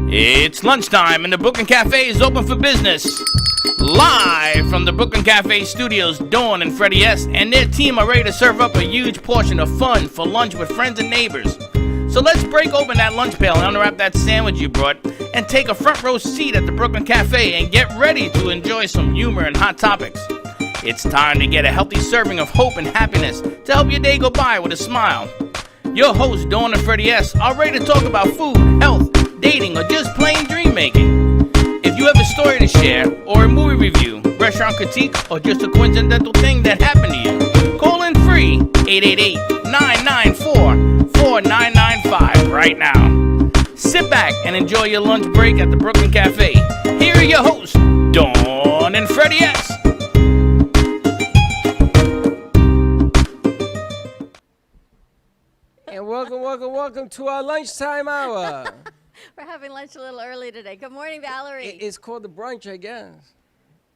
It's lunchtime and the Brooklyn Cafe is open for business. Live from the Brooklyn Cafe studios, Dawn and Freddie S. and their team are ready to serve up a huge portion of fun for lunch with friends and neighbors. So let's break open that lunch pail and unwrap that sandwich you brought and take a front row seat at the Brooklyn Cafe and get ready to enjoy some humor and hot topics. It's time to get a healthy serving of hope and happiness to help your day go by with a smile. Your hosts, Dawn and Freddie S., are ready to talk about food, health, dating, or just plain dream making. If you have a story to share, or a movie review, restaurant critique, or just a coincidental thing that happened to you, call in free 888-994-4995 right now. Sit back and enjoy your lunch break at the Brooklyn Cafe. Here are your hosts, Dawn and Freddie S. And welcome to our lunchtime hour. We're having lunch a little early today. Good morning, Valerie. It's called the brunch, I guess.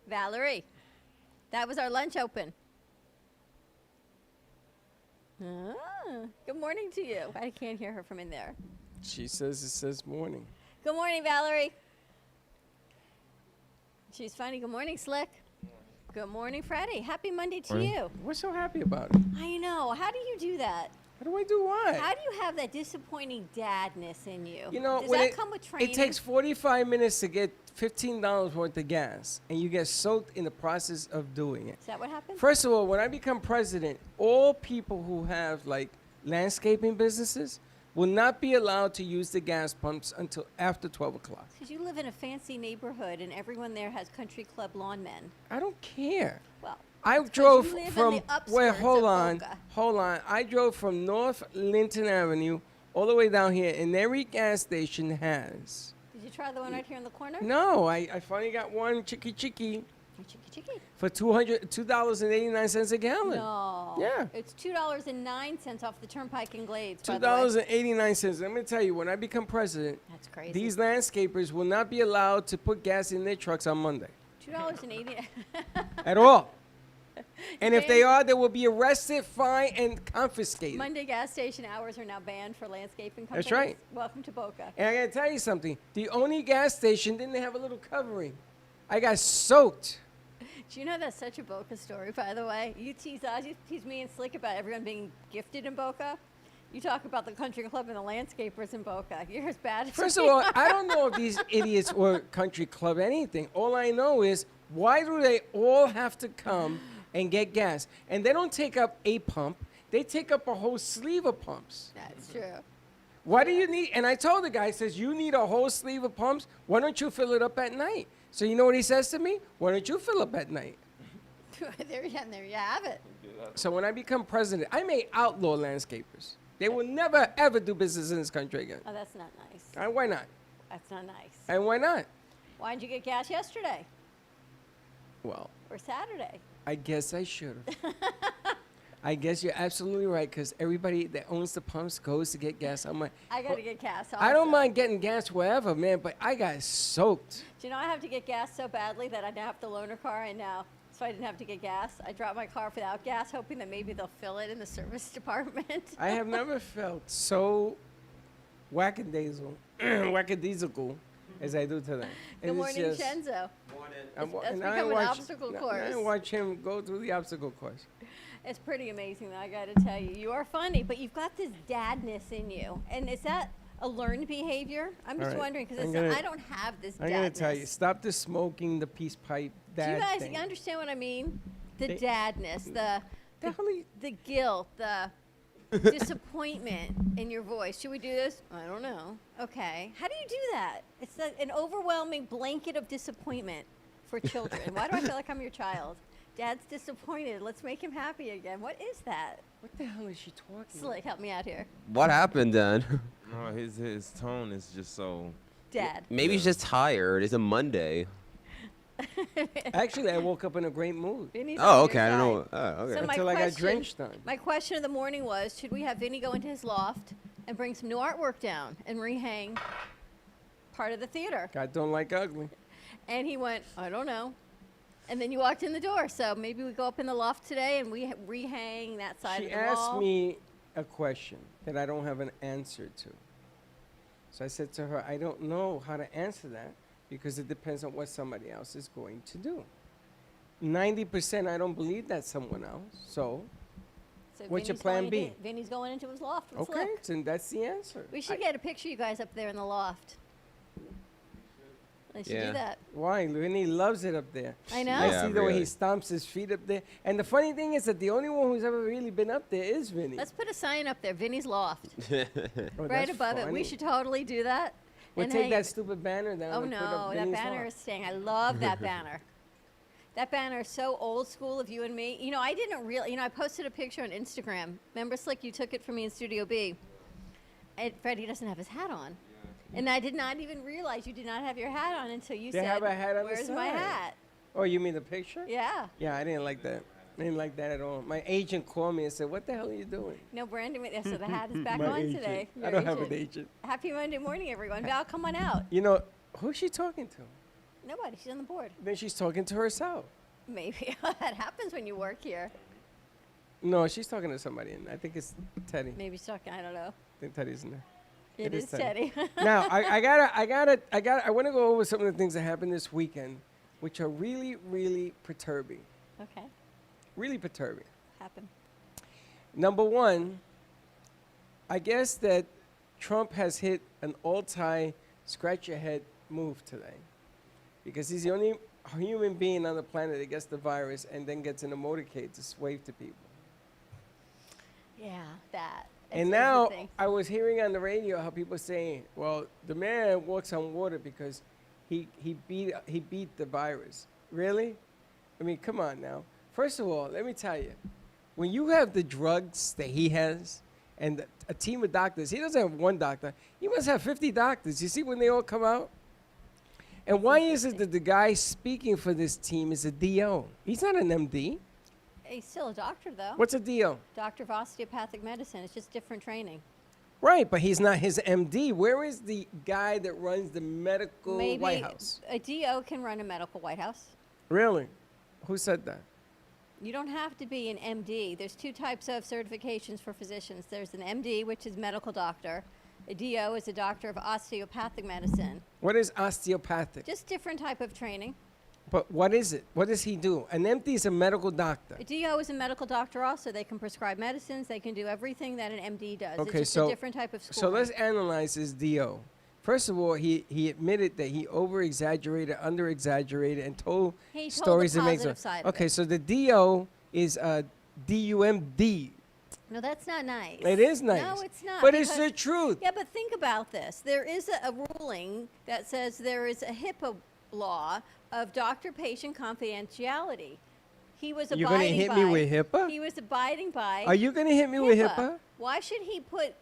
Valerie, that was our lunch open. Good morning to you. I can't hear her from in there. She says it says morning. Good morning, Valerie. She's funny. Good morning, Slick. Good morning, Freddie. Happy Monday to you. What's so happy about it? I know. How do you do that? How do I do what? How do you have that disappointing dadness in you? You know, does when that come with training? It takes 45 minutes to get $15 worth of gas, and you get soaked in the process of doing it. Is that what happens? First of all, when I become president, all people who have like landscaping businesses will not be allowed to use the gas pumps until after 12 o'clock. Because you live in a fancy neighborhood, and everyone there has country club lawn men. I don't care. Well, I it's 'cause drove you live from in the wait, upskirts hold of on. Boca. I drove from North Linton Avenue all the way down here, and every gas station has. Did you try the one right here in the corner? No, I finally got one chicky Chicky. for $2.89 a gallon. No. Yeah. It's $2.09 off the Turnpike in Glades. $2.89. Let me tell you, when I become president, That's crazy. these landscapers will not be allowed to put gas in their trucks on Monday $2.80. at all. And if they are, they will be arrested, fined, and confiscated. Monday gas station hours are now banned for landscaping companies. That's right. Welcome to Boca. And I gotta tell you something. The only gas station didn't have a little covering. I got soaked. Do you know that's such a Boca story, by the way? You tease us, you tease me and Slick about everyone being gifted in Boca. You talk about the country club and the landscapers in Boca. You're as bad as First we of all, are. I don't know if these idiots were country club anything. All I know is, why do they all have to come and get gas? And they don't take up a pump. They take up a whole sleeve of pumps. That's true. Why do you need, and I told the guy, he says, you need a whole sleeve of pumps? Why don't you fill it up at night? So you know what he says to me? Why don't you fill up at night? there you have it. So when I become president, I may outlaw landscapers. They will never, ever do business in this country again. Oh, that's not nice. And why not? That's not nice. And why not? Why didn't you get gas yesterday Well, or Saturday? I guess I should have. I guess you're absolutely right, because everybody that owns the pumps goes to get gas. I'm like, I got to get gas. I don't also. mind getting gas wherever, man, but I got soaked. Do you know I have to get gas so badly that I now have to loan a car, and now, so I didn't have to get gas. I dropped my car without gas, hoping that maybe they'll fill it in the service department. I have never felt so wackadaisical as I do today. Good morning, Shenzo. That's become an obstacle course. I watch him go through the obstacle course. It's pretty amazing, though, I got to tell you. You are funny, but you've got this dadness in you. And is that a learned behavior? I'm just wondering, because I don't have this dadness. I'm going to tell you, stop the smoking, the peace pipe, Do you guys thing. understand what I mean? The dadness, the guilt, the disappointment in your voice. Should we do this? I don't know. Okay. How do you do that? It's an overwhelming blanket of disappointment for children. Why do I feel like I'm your child? Dad's disappointed. Let's make him happy again. What is that? What the hell is she talking Slick, help me out here. What happened then? No, his tone is just so. Dad. Maybe he's just tired. It's a Monday. Actually, I woke up in a great mood. Vinny's Oh, on okay. your I don't side. know. Oh, okay. So my Until I got question- drenched on. My question of the morning was, should we have Vinny go into his loft and bring some new artwork down and rehang part of the theater? God don't like ugly. And he went, I don't know. And then you walked in the door. So maybe we go up in the loft today and we rehang that side She of the wall. asked me a question that I don't have an answer to. So I said to her, I don't know how to answer that because it depends on what somebody else is going to do. 90% I don't believe that's someone else. So, So what's your Vinny's plan going B? into- Vinny's going into his loft. Let's okay, look. so that's the answer. We should get a picture of you guys up there in the loft. They should Yeah. do that. Why? Vinny loves it up there. I know. I Yeah, see the way he really. stomps his feet up there. And the funny thing is that the only one who's ever really been up there is Vinny. Let's put a sign up there, Vinny's loft, Oh, right that's above it. We funny. should totally do that. We'll And take hang- that stupid banner down Oh and put no, up that Vinny's banner loft. is staying. I love that banner. That banner is so old school of you and me. You know, I didn't really, I posted a picture on Instagram. Remember, Slick, you took it from me in Studio B. And Freddie doesn't have his hat on. And I did not even realize you did not have your hat on until you They said, have a hat on the where's my side." hat? Oh, you mean the picture? Yeah. Yeah, I didn't like that. I didn't like that at all. My agent called me and said, "What the hell are you doing?" No, Brandon, so the hat is back My on agent. today. I Your don't have an agent. Happy Monday morning, everyone. Val, come on out. You know, who's she talking to? Nobody, she's on the board. Then she's talking to herself. Maybe. That happens when you work here. No, she's talking to somebody. I think it's Teddy. Maybe she's talking, I don't know. I think Teddy's in there. It is Teddy. Now, I want to go over some of the things that happened this weekend, which are really, really perturbing. Okay, Really perturbing. happen. Number one, I guess that Trump has hit an all-time scratch-your-head move today, because he's the only human being on the planet that gets the virus and then gets in a motorcade to wave to people. Yeah, that. And is the now thing. I was hearing on the radio how people saying, "Well, the man walks on water because he beat the virus." Really? I mean, come on now. First of all, let me tell you, when you have the drugs that he has and a team of doctors, he doesn't have one doctor. He must have 50 doctors. You see when they all come out? And why is it that the guy speaking for this team is a DO? He's not an MD. He's still a doctor, though. What's a DO? Doctor of osteopathic medicine. It's just different training. Right, but he's not his MD. Where is the guy that runs the medical Maybe White House? a DO can run a medical White House. Really? Who said that? You don't have to be an MD. There's two types of certifications for physicians. There's an MD, which is medical doctor. A DO is a doctor of osteopathic medicine. What is osteopathic? Just different type of training. But what is it? What does he do? An MD is a medical doctor. A DO is a medical doctor also. They can prescribe medicines. They can do everything that an MD does. Okay, it's just so- a different type of So schooling. let's analyze his DO. First of all, he admitted that he over-exaggerated, under-exaggerated, and told He told the stories that makes positive side of Okay, it. so the DO is DUMD. No, that's not nice. It is nice. No, it's not. But it's because- the truth. Yeah, but think about this. There is a ruling that says there is a HIPAA law of doctor-patient confidentiality. He was abiding You're gonna hit me by- with HIPAA? He was abiding by. Are you going to hit me with HIPAA? Why should he put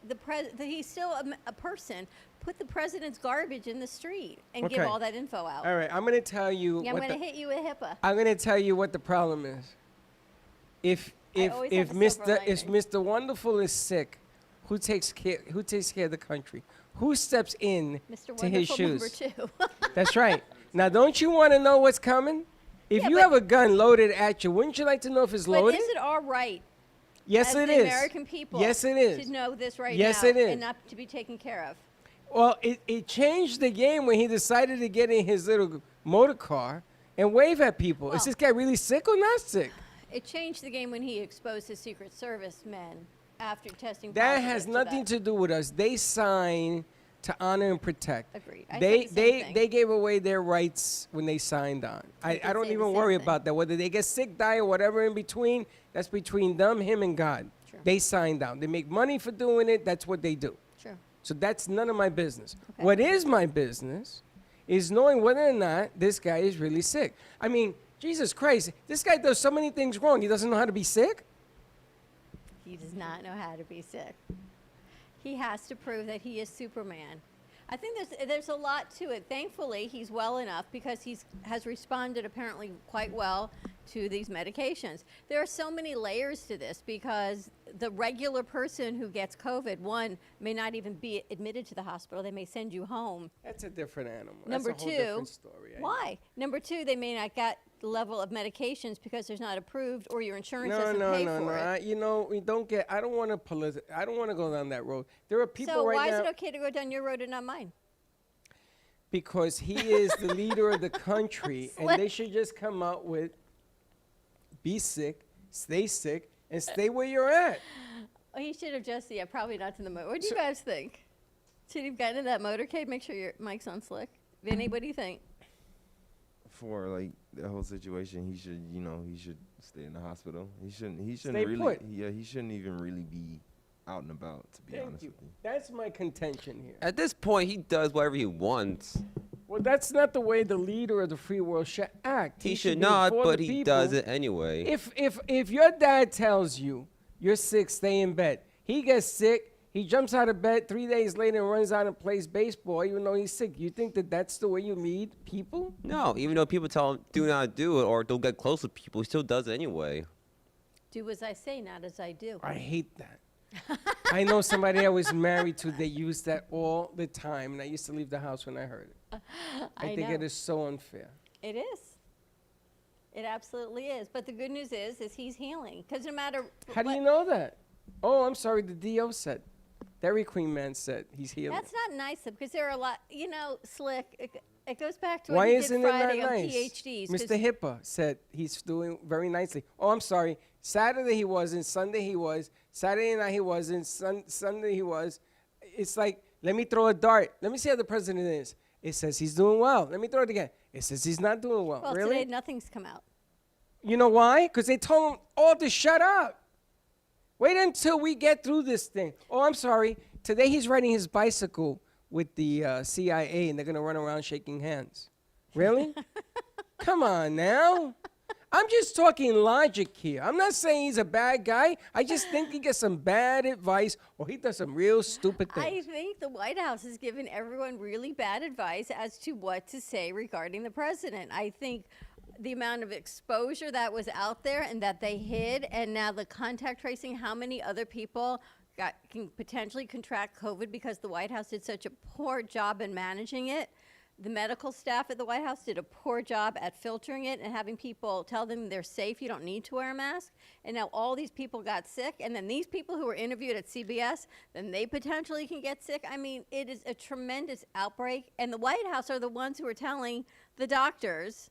he's still a person, put the president's garbage in the street and give Okay. all that info out? All right, I'm going to tell you Yeah, I'm what going the, to hit you with HIPAA. I'm going to tell you what the problem is. If always if have a silver Mr. Wonderful is sick, who takes care of the country? Who steps in Mr. to his Wonderful number shoes? 2. That's right. Now, don't you want to know what's coming? If Yeah, you but- have a gun loaded at you, wouldn't you like to know if it's But loaded? is it our right Yes, as it the is. American people Yes, it is. to know this right Yes, now it is. and not to be taken care of? Well, it changed the game when he decided to get in his little motor car and wave at people. Is Well- this guy really sick or not sick? It changed the game when he exposed his Secret Service men after testing That positive has to nothing that. to do with us. They sign to honor and protect. Agreed. I They said the same thing. they gave away their rights when they signed on. I did don't say the even same worry thing. about that. Whether they get sick, die, or whatever in between, that's between them, him, and God. Sure. They signed on. They make money for doing it. That's what they do. Sure. So that's none of my business. Okay. What is my business is knowing whether or not this guy is really sick. I mean, Jesus Christ, this guy does so many things wrong. He doesn't know how to be sick? He does not know how to be sick. He has to prove that he is Superman. I think there's a lot to it. Thankfully, he's well enough because has responded apparently quite well to these medications. There are so many layers to this because the regular person who gets COVID, one, may not even be admitted to the hospital. They may send you home. That's a different animal. Number That's a whole two, different story. why? Number two, they may not get the level of medications because there's not approved or your insurance No, doesn't no, pay no, for no. it. You know, we don't get. I don't want to I don't want to go down that road. There are people So right why now is it okay to go down your road and not mine? because he is the leader of the country, and they should just come out with be sick, and stay where you're at. Oh, he should have just, probably not to the motor. What do you guys think? Should he have gotten in that motorcade? Make sure your mic's on slick. Vinny, what do you think? For like the whole situation, he should stay in the hospital. He shouldn't Stay really, put. he shouldn't even really be out and about, to be honest with you. That's my contention here. At this point, he does whatever he wants. Well, that's not the way the leader of the free world should act. He should be not, for but the he people. does it anyway. If your dad tells you you're sick, stay in bed. He gets sick. He jumps out of bed 3 days later and runs out and plays baseball, even though he's sick. You think that that's the way you lead people? No, even though people tell him do not do it or don't get close to people, he still does it anyway. Do as I say, not as I do. I hate that. I know somebody I was married to, they use that all the time, and I used to leave the house when I heard it. I think know. it is so unfair. It is. It absolutely is. But the good news is he's healing. Because no matter How do you know that? Oh, I'm sorry, the DO said. Dairy Queen man said he's healing. That's not nice, because there are a lot, Slick, it goes back to Why what he isn't did it not Friday on nice? PhDs. 'cause Mr. Hippa said he's doing very nicely. Oh, I'm sorry. Saturday he wasn't. Sunday he was. Saturday night he wasn't. Sunday he was. It's like, let me throw a dart. Let me see how the president is. It says he's doing well. Let me throw it again. It says he's not doing well. Well, really? today nothing's come out. You know why? Because they told him all to shut up. Wait until we get through this thing. Oh, I'm sorry. Today he's riding his bicycle with the CIA, and they're going to run around shaking hands. Really? Come on now. I'm just talking logic here. I'm not saying he's a bad guy. I just think he gets some bad advice, or he does some real stupid I things. think the White House has given everyone really bad advice as to what to say regarding the president. I think the amount of exposure that was out there and that they hid, and now the contact tracing, how many other people can potentially contract COVID because the White House did such a poor job in managing it. The medical staff at the White House did a poor job at filtering it and having people tell them they're safe, you don't need to wear a mask. And now all these people got sick, and then these people who were interviewed at CBS, then they potentially can get sick. I mean, it is a tremendous outbreak, and the White House are the ones who are telling the doctors,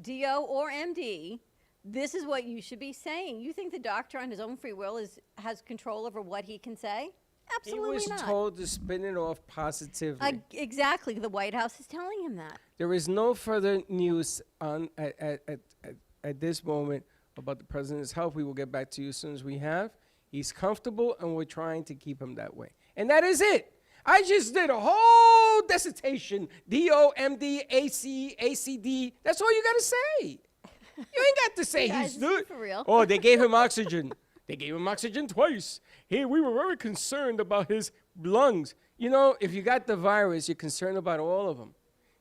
DO or MD, this is what you should be saying. You think the doctor on his own free will has control over what he can say? He Absolutely was not. told to spin it off positively. Exactly. The White House is telling him that. There is no further news on at this moment about the president's health. We will get back to you as soon as we have. He's comfortable, and we're trying to keep him that way. And that is it. I just did a whole dissertation. D-O-M-D, A-C, A-C-D. That's all you got to say. You ain't got to say Guys, he's this is good. for real. Oh, they gave him oxygen. They gave him oxygen twice. Hey, we were very concerned about his lungs. You know, if you got the virus, you're concerned about all of them.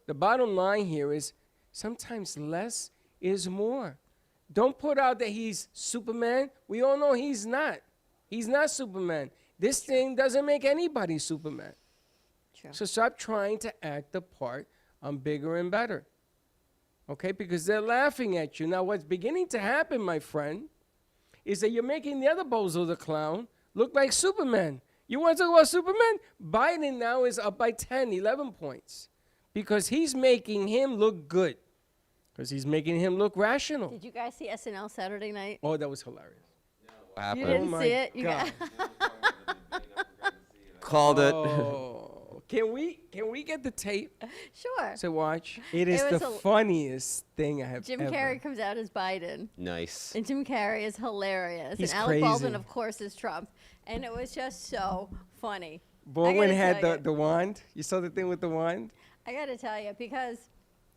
The bottom line here is sometimes less is more. Don't put out that he's Superman. We all know he's not. He's not Superman. This thing doesn't make anybody Superman. True. So stop trying to act the part. I'm bigger and better. Okay, because they're laughing at you. Now, what's beginning to happen, my friend, is that you're making the other bozo the clown look like Superman. You want to talk about Superman? Biden now is up by 10, 11 points because he's making him look good, because he's making him look rational. Did you guys see SNL Saturday night? Oh, that was hilarious. What happened? You didn't my see it? You God. Called it. Oh, can we get the tape Sure. to watch? It is was the a- funniest thing I have Jim ever. Carrey comes out as Biden, Nice. and Jim Carrey is hilarious. He's and Alec Baldwin, crazy. of course, is Trump. And it was just so funny. Baldwin gotta had tell you. the wand. You saw the thing with the wand? I got to tell you, because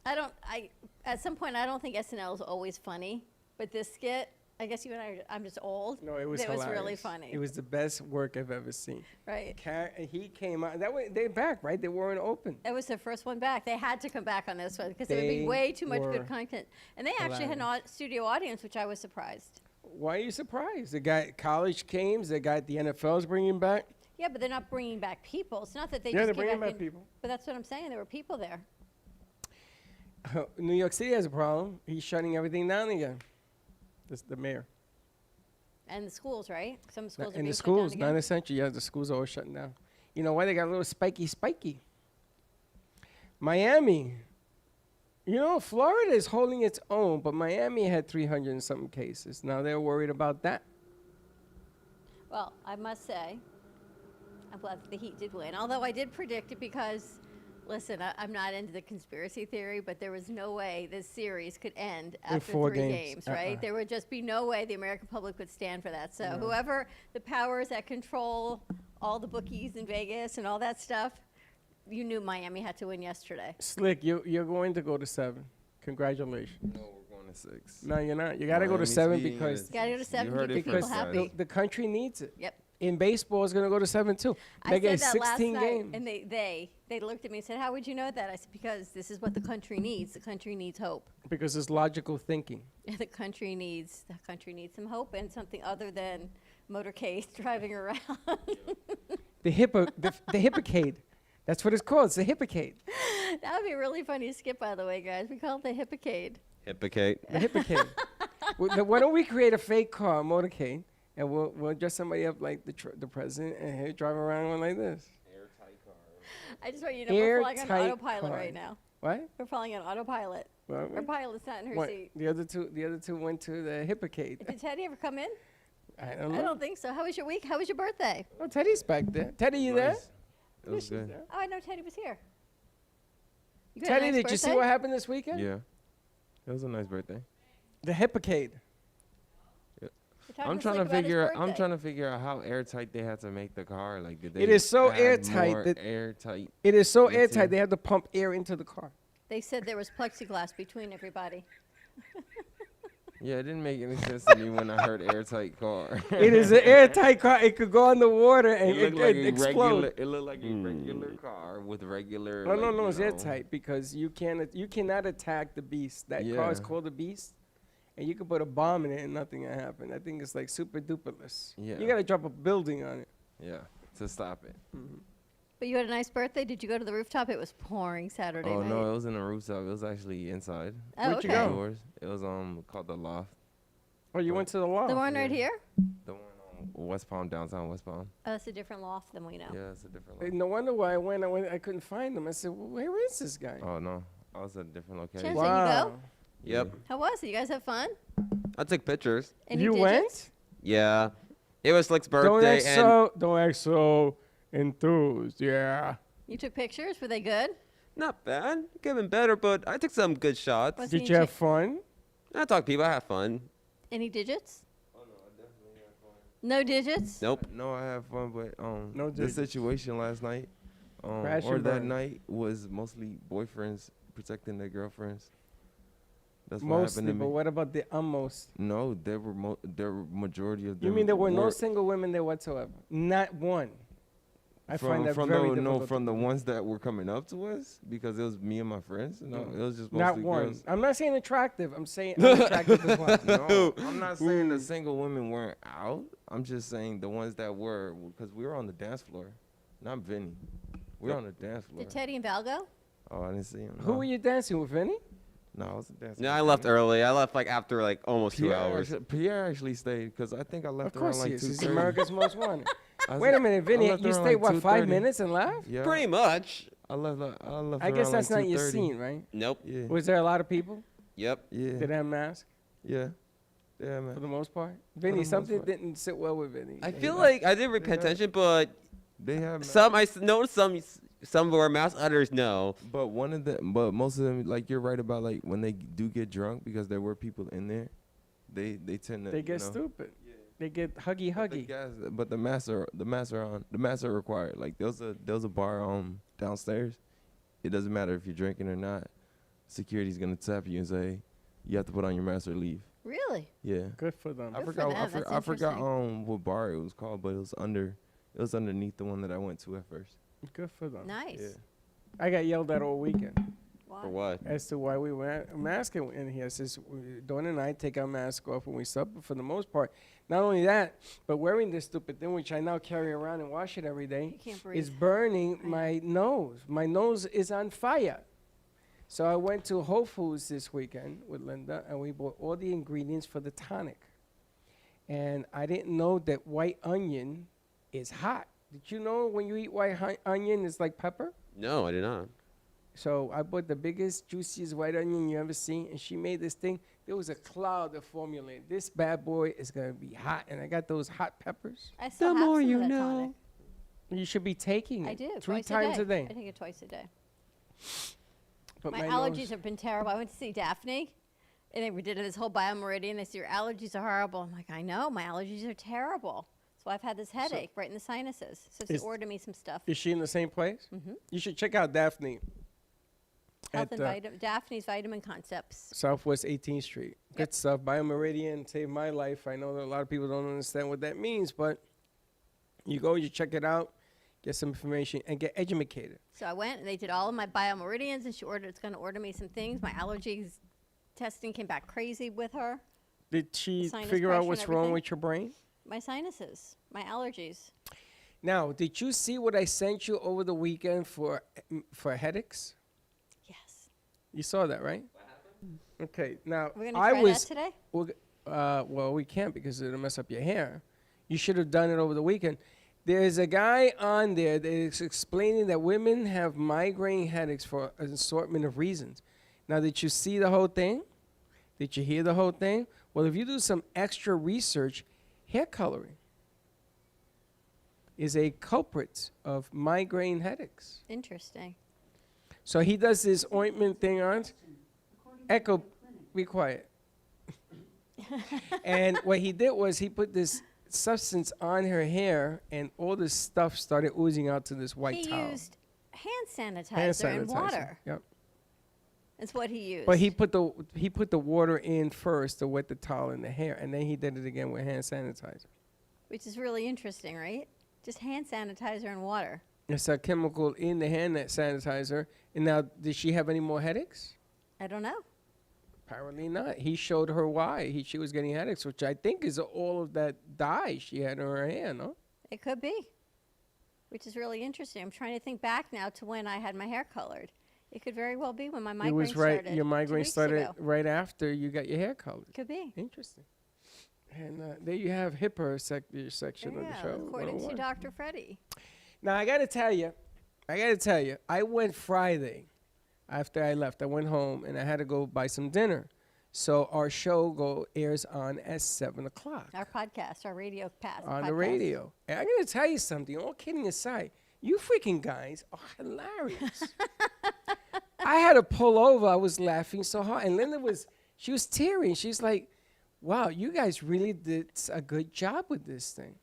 at some point, I don't think SNL is always funny. But this skit, I guess you and I'm just old. No, it was It was hilarious. really funny. It was the best work I've ever seen. Right. He came out. That way, they're back, right? They weren't open. It was the first one back. They had to come back on this one because there would be They way too much were good content. And they actually had an studio audience, which I was surprised. Why are you surprised? They got college games. They got the NFL's bringing back. Yeah, but they're not bringing back people. It's not that they Yeah, just they're came bringing back back in- people. But that's what I'm saying. There were people there. New York City has a problem. He's shutting everything down again. This the mayor. And the schools, right? Some schools are In being the shut down schools, again. non-essential. Yeah, the schools are all shutting down. You know why? They got a little spiky. Miami. You know, Florida is holding its own, but Miami had 300 and something cases. Now they're worried about that. Well, I must say, I'm glad that the Heat did win. Although I did predict it because, listen, I'm not into the conspiracy theory, but there was no way this series could end In after 4 3 games. games, right? There would just be no way the American public would stand for that. So whoever the powers that control all the bookies in Vegas and all that stuff, you knew Miami had to win yesterday. Slick, you're going to go to 7. Congratulations. No, we're going to 6. No, you're not. You got to go to Miami's 7 beating because us. Gotta go to 7 heard to it keep people because first, happy. the country needs it. Yep. In baseball, it's going to go to 7 too. I They said get that last 16 night, games. and they looked at me and said, "How would you know that?" I said, "Because this is what the country needs. The country needs hope. Because it's logical thinking. The country needs some hope and something other than motorcades driving around." The hippocade. That's what it's called. It's the hippocade. That would be really funny to skip, by the way, guys. We call it the hippocade. Hippocate. The hippocade. Why don't we create a fake car, a motorcade, and we'll dress somebody up like the president and he'll drive around one like this. I just want you to know we're flying on Airtight autopilot car. right now. What? We're flying on autopilot. Well, Our pilot's not in her what? seat. The other two went to the hippocade. Did Teddy ever come in? I don't I know. don't think so. How was your week? How was your birthday? Oh, Teddy's back there. Teddy, you there? Nice. It was good. Oh, I know Teddy was here. You had a Teddy, nice did you see birthday? what happened this weekend? Yeah. It was a nice birthday. The hippocade. We're talking I'm to trying Slick to about his figure. I'm birthday. trying to figure out how airtight they had to make the car. Like, did they? It is so add airtight more that- airtight. It is so Let's airtight, see. they had to pump air into the car. They said there was plexiglass between everybody. Yeah, it didn't make any sense to me when I heard airtight car. It is an airtight car. It could go on the water and It looked like a explode. regular. It looked like a regular car with regular. No, like, it's you know, airtight because you cannot attack the beast. That car is Yeah. called the beast, and you can put a bomb in it and nothing will happen. I think it's like super duperless. Yeah. You gotta drop a building on it. Yeah, to stop it. But you had a nice birthday. Did you go to the rooftop? It was pouring Saturday Oh night. no, it was in the rooftop. It was actually inside. Oh, Where'd you okay. go? Indoors. It was called the Loft. Oh, you went to the loft. The one right Yeah. here? The one on West Palm, downtown West Palm. Oh, it's a different loft than we know. Yeah, it's a different Hey, loft. No wonder why I couldn't find him. I said, well, where is this guy? Oh no, I was at a different location. Chance, did you go? Wow. Yep. How was it? You guys have fun? I took pictures. Any You digits? went? Yeah. It was Slick's Don't birthday, act and don't act so enthused. Yeah. You took pictures? Were they good? not bad. Could have been better, but I took some good shots. Was- Did you have fun? I talked to people. I had fun. Any digits? No digits? Nope. No, I had fun, but No the digits. situation last night, Crash or and that burn. night was mostly boyfriends protecting their girlfriends. That's what Mostly, happened to but me. what about the almost? No, there were majority of them. You mean there were no were- single women there whatsoever? Not one. I find that from very the difficult. from the ones that were coming up to us because it was me and my friends. No, it was just Not mostly one. girls. I'm not saying attractive. I'm saying unattractive as well. No, I'm not saying the single women weren't out. I'm just saying the ones that were, because we were on the dance floor. Not Vinny. We were on the dance floor. Did Teddy and Val go? Oh, I didn't see him. Who no. were you dancing with, Vinny? No, I wasn't dancing. No, with I left Vinny. early. I left like after like almost 2 Pierre hours. Pierre actually stayed because I think I Of left around course like he is. He's 2:30. America's Most Wanted. I Wait a was- minute, I Vinny. left You around stayed, like what, 5 2:30. minutes and left? Yeah. Pretty much. I left. I left. I guess around that's like not your 2:30. scene, right? Nope. Yeah. Was there a lot of people? Yep. Yeah. Did they have masks Yeah. Yeah, for man. the most part? the Vinny, most something part. didn't sit well with Vinny. I He feel left. like I didn't pay have- attention, but They have some noticed some wore masks, others no. But most of them, like you're right about, like when they do get drunk because there were people in there, they tend to They get you know, stupid. They get huggy But the huggy. guys, but the masks are required. Like there was a bar downstairs. It doesn't matter if you're drinking or not. Security's gonna tap you and say you have to put on your mask or leave. Really? Yeah. Good for them. I Good for forgot. them, that's I forgot interesting. what bar it was called, but it was underneath the one that I went to at first. Good for them. Nice. Yeah. I got yelled at all weekend Why? For what? as to why we were masking in here. Says Dawn and I take our mask off when we sup. But for the most part, not only that, but wearing this stupid thing, which I now carry around and wash it every day, You can't breathe. is burning my nose. My nose is on fire. So I went to Whole Foods this weekend with Linda, and we bought all the ingredients for the tonic. And I didn't know that white onion is hot. Did you know when you eat white onion, it's like pepper? No, I did not. So I bought the biggest, juiciest white onion you ever seen, and she made this thing. There was a cloud of formula. This bad boy is gonna be hot, and I got those hot peppers. I still have more some you of that know. tonic. You should be taking it. I do. 3 twice times a day. I take it twice a day. But My nose- allergies have been terrible. I went to see Daphne, and then we did this whole biomeridian. They said, your allergies are horrible. I'm like, I know. My allergies are terrible. So I've had this headache right in the sinuses. So they Is- ordered me some stuff. Is she in the same place? Mhm. You should check out Daphne Health at and Daphne's Vitamin Concepts. Southwest 18th Street. Good stuff. Biomeridian saved my life. I know that a lot of people don't understand what that means, but you go, you check it out, get some information, and get educated. So I went, and they did all of my biomeridians, and it's going to order me some things. My allergies testing came back crazy with her. Did she Sinus figure pressure out and what's wrong everything? with your brain? My sinuses, my allergies. Now, did you see what I sent you over the weekend for headaches? Yes. You saw that, right? Okay. Now, We're going to I try was that today? well, we can't because it'll mess up your hair. You should have done it over the weekend. There's a guy on there that is explaining that women have migraine headaches for an assortment of reasons. Now, did you see the whole thing? Did you hear the whole thing? Well, if you do some extra research, hair coloring is a culprit of migraine headaches. Interesting. So he does this ointment thing on. Echo, be quiet. And what he did was he put this substance on her hair, and all this stuff started oozing out to this white He towel. used hand sanitizer, Hand and water. Yep. That's what he used. But he put the water in first to wet the towel in the hair, and then he did it again with hand sanitizer. Which is really interesting, right? Just hand sanitizer and water. It's a chemical in the hand sanitizer. And now, did she have any more headaches? I don't know. Apparently not. He showed her why she was getting headaches, which I think is all of that dye she had in her hair, no? It could be. Which is really interesting. I'm trying to think back now to when I had my hair colored. It could very well be when my migraine It was right. started. Your 2 migraine weeks started ago. right after you got your hair colored. Could be. Interesting. And there you have HIPAA section of the Yeah, show. according to 101. Dr. Freddie. Now I gotta tell you, I went Friday after I left. I went home and I had to go buy some dinner. So our show airs on at 7:00 Our podcast, our radio pass. on the podcast. radio. And I'm gonna tell you something. All kidding aside, you freaking guys are hilarious. I had to pull over. I was laughing so hard, and Linda was tearing. She's like, "Wow, you guys really did a good job with this thing."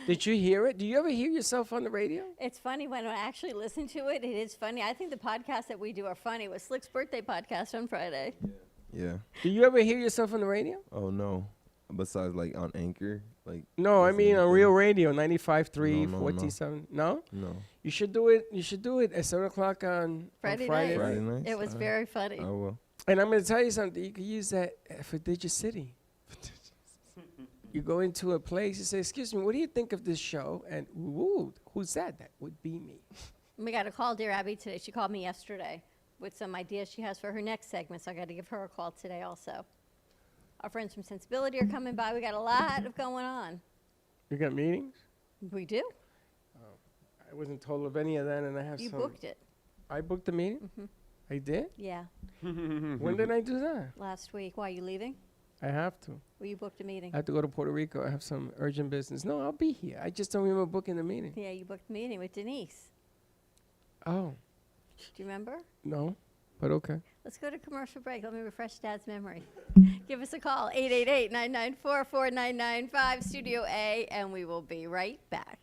Did you hear it? Do you ever hear yourself on the radio? It's funny when I actually listen to it. It is funny. I think the podcasts that we do are funny. It was Slick's birthday podcast on Friday. Yeah. Do you ever hear yourself on the radio? Oh no. Besides, like on Anchor, like. No, I is mean on anything- Real Radio, 95.3, No, no, no. 47. No? No. You should do it. You should do it at 7:00 on Friday Friday night. Friday nights? It was very funny. I will. And I'm going to tell you something. You can use that for Digit City. You go into a place, you say, "Excuse me, what do you think of this show?" And woo, who's that? That would be me. We got a call, dear Abby, today. She called me yesterday with some ideas she has for her next segment, so I got to give her a call today also. Our friends from Sensibility are coming by. We got a lot of going on. You got meetings? We do. I wasn't told of any of that, and I have You some. booked it. I booked the meeting. I did. Yeah, When did I do that? last week. Why, are you leaving? I have to. Well, you booked a meeting. I have to go to Puerto Rico. I have some urgent business. No, I'll be here. I just don't remember booking the meeting. Yeah, you booked a meeting with Denise. Oh, Do you remember? no, but okay. Let's go to commercial break. Let me refresh Dad's memory. Give us a call, 888-994-4995, Studio A, and we will be right back.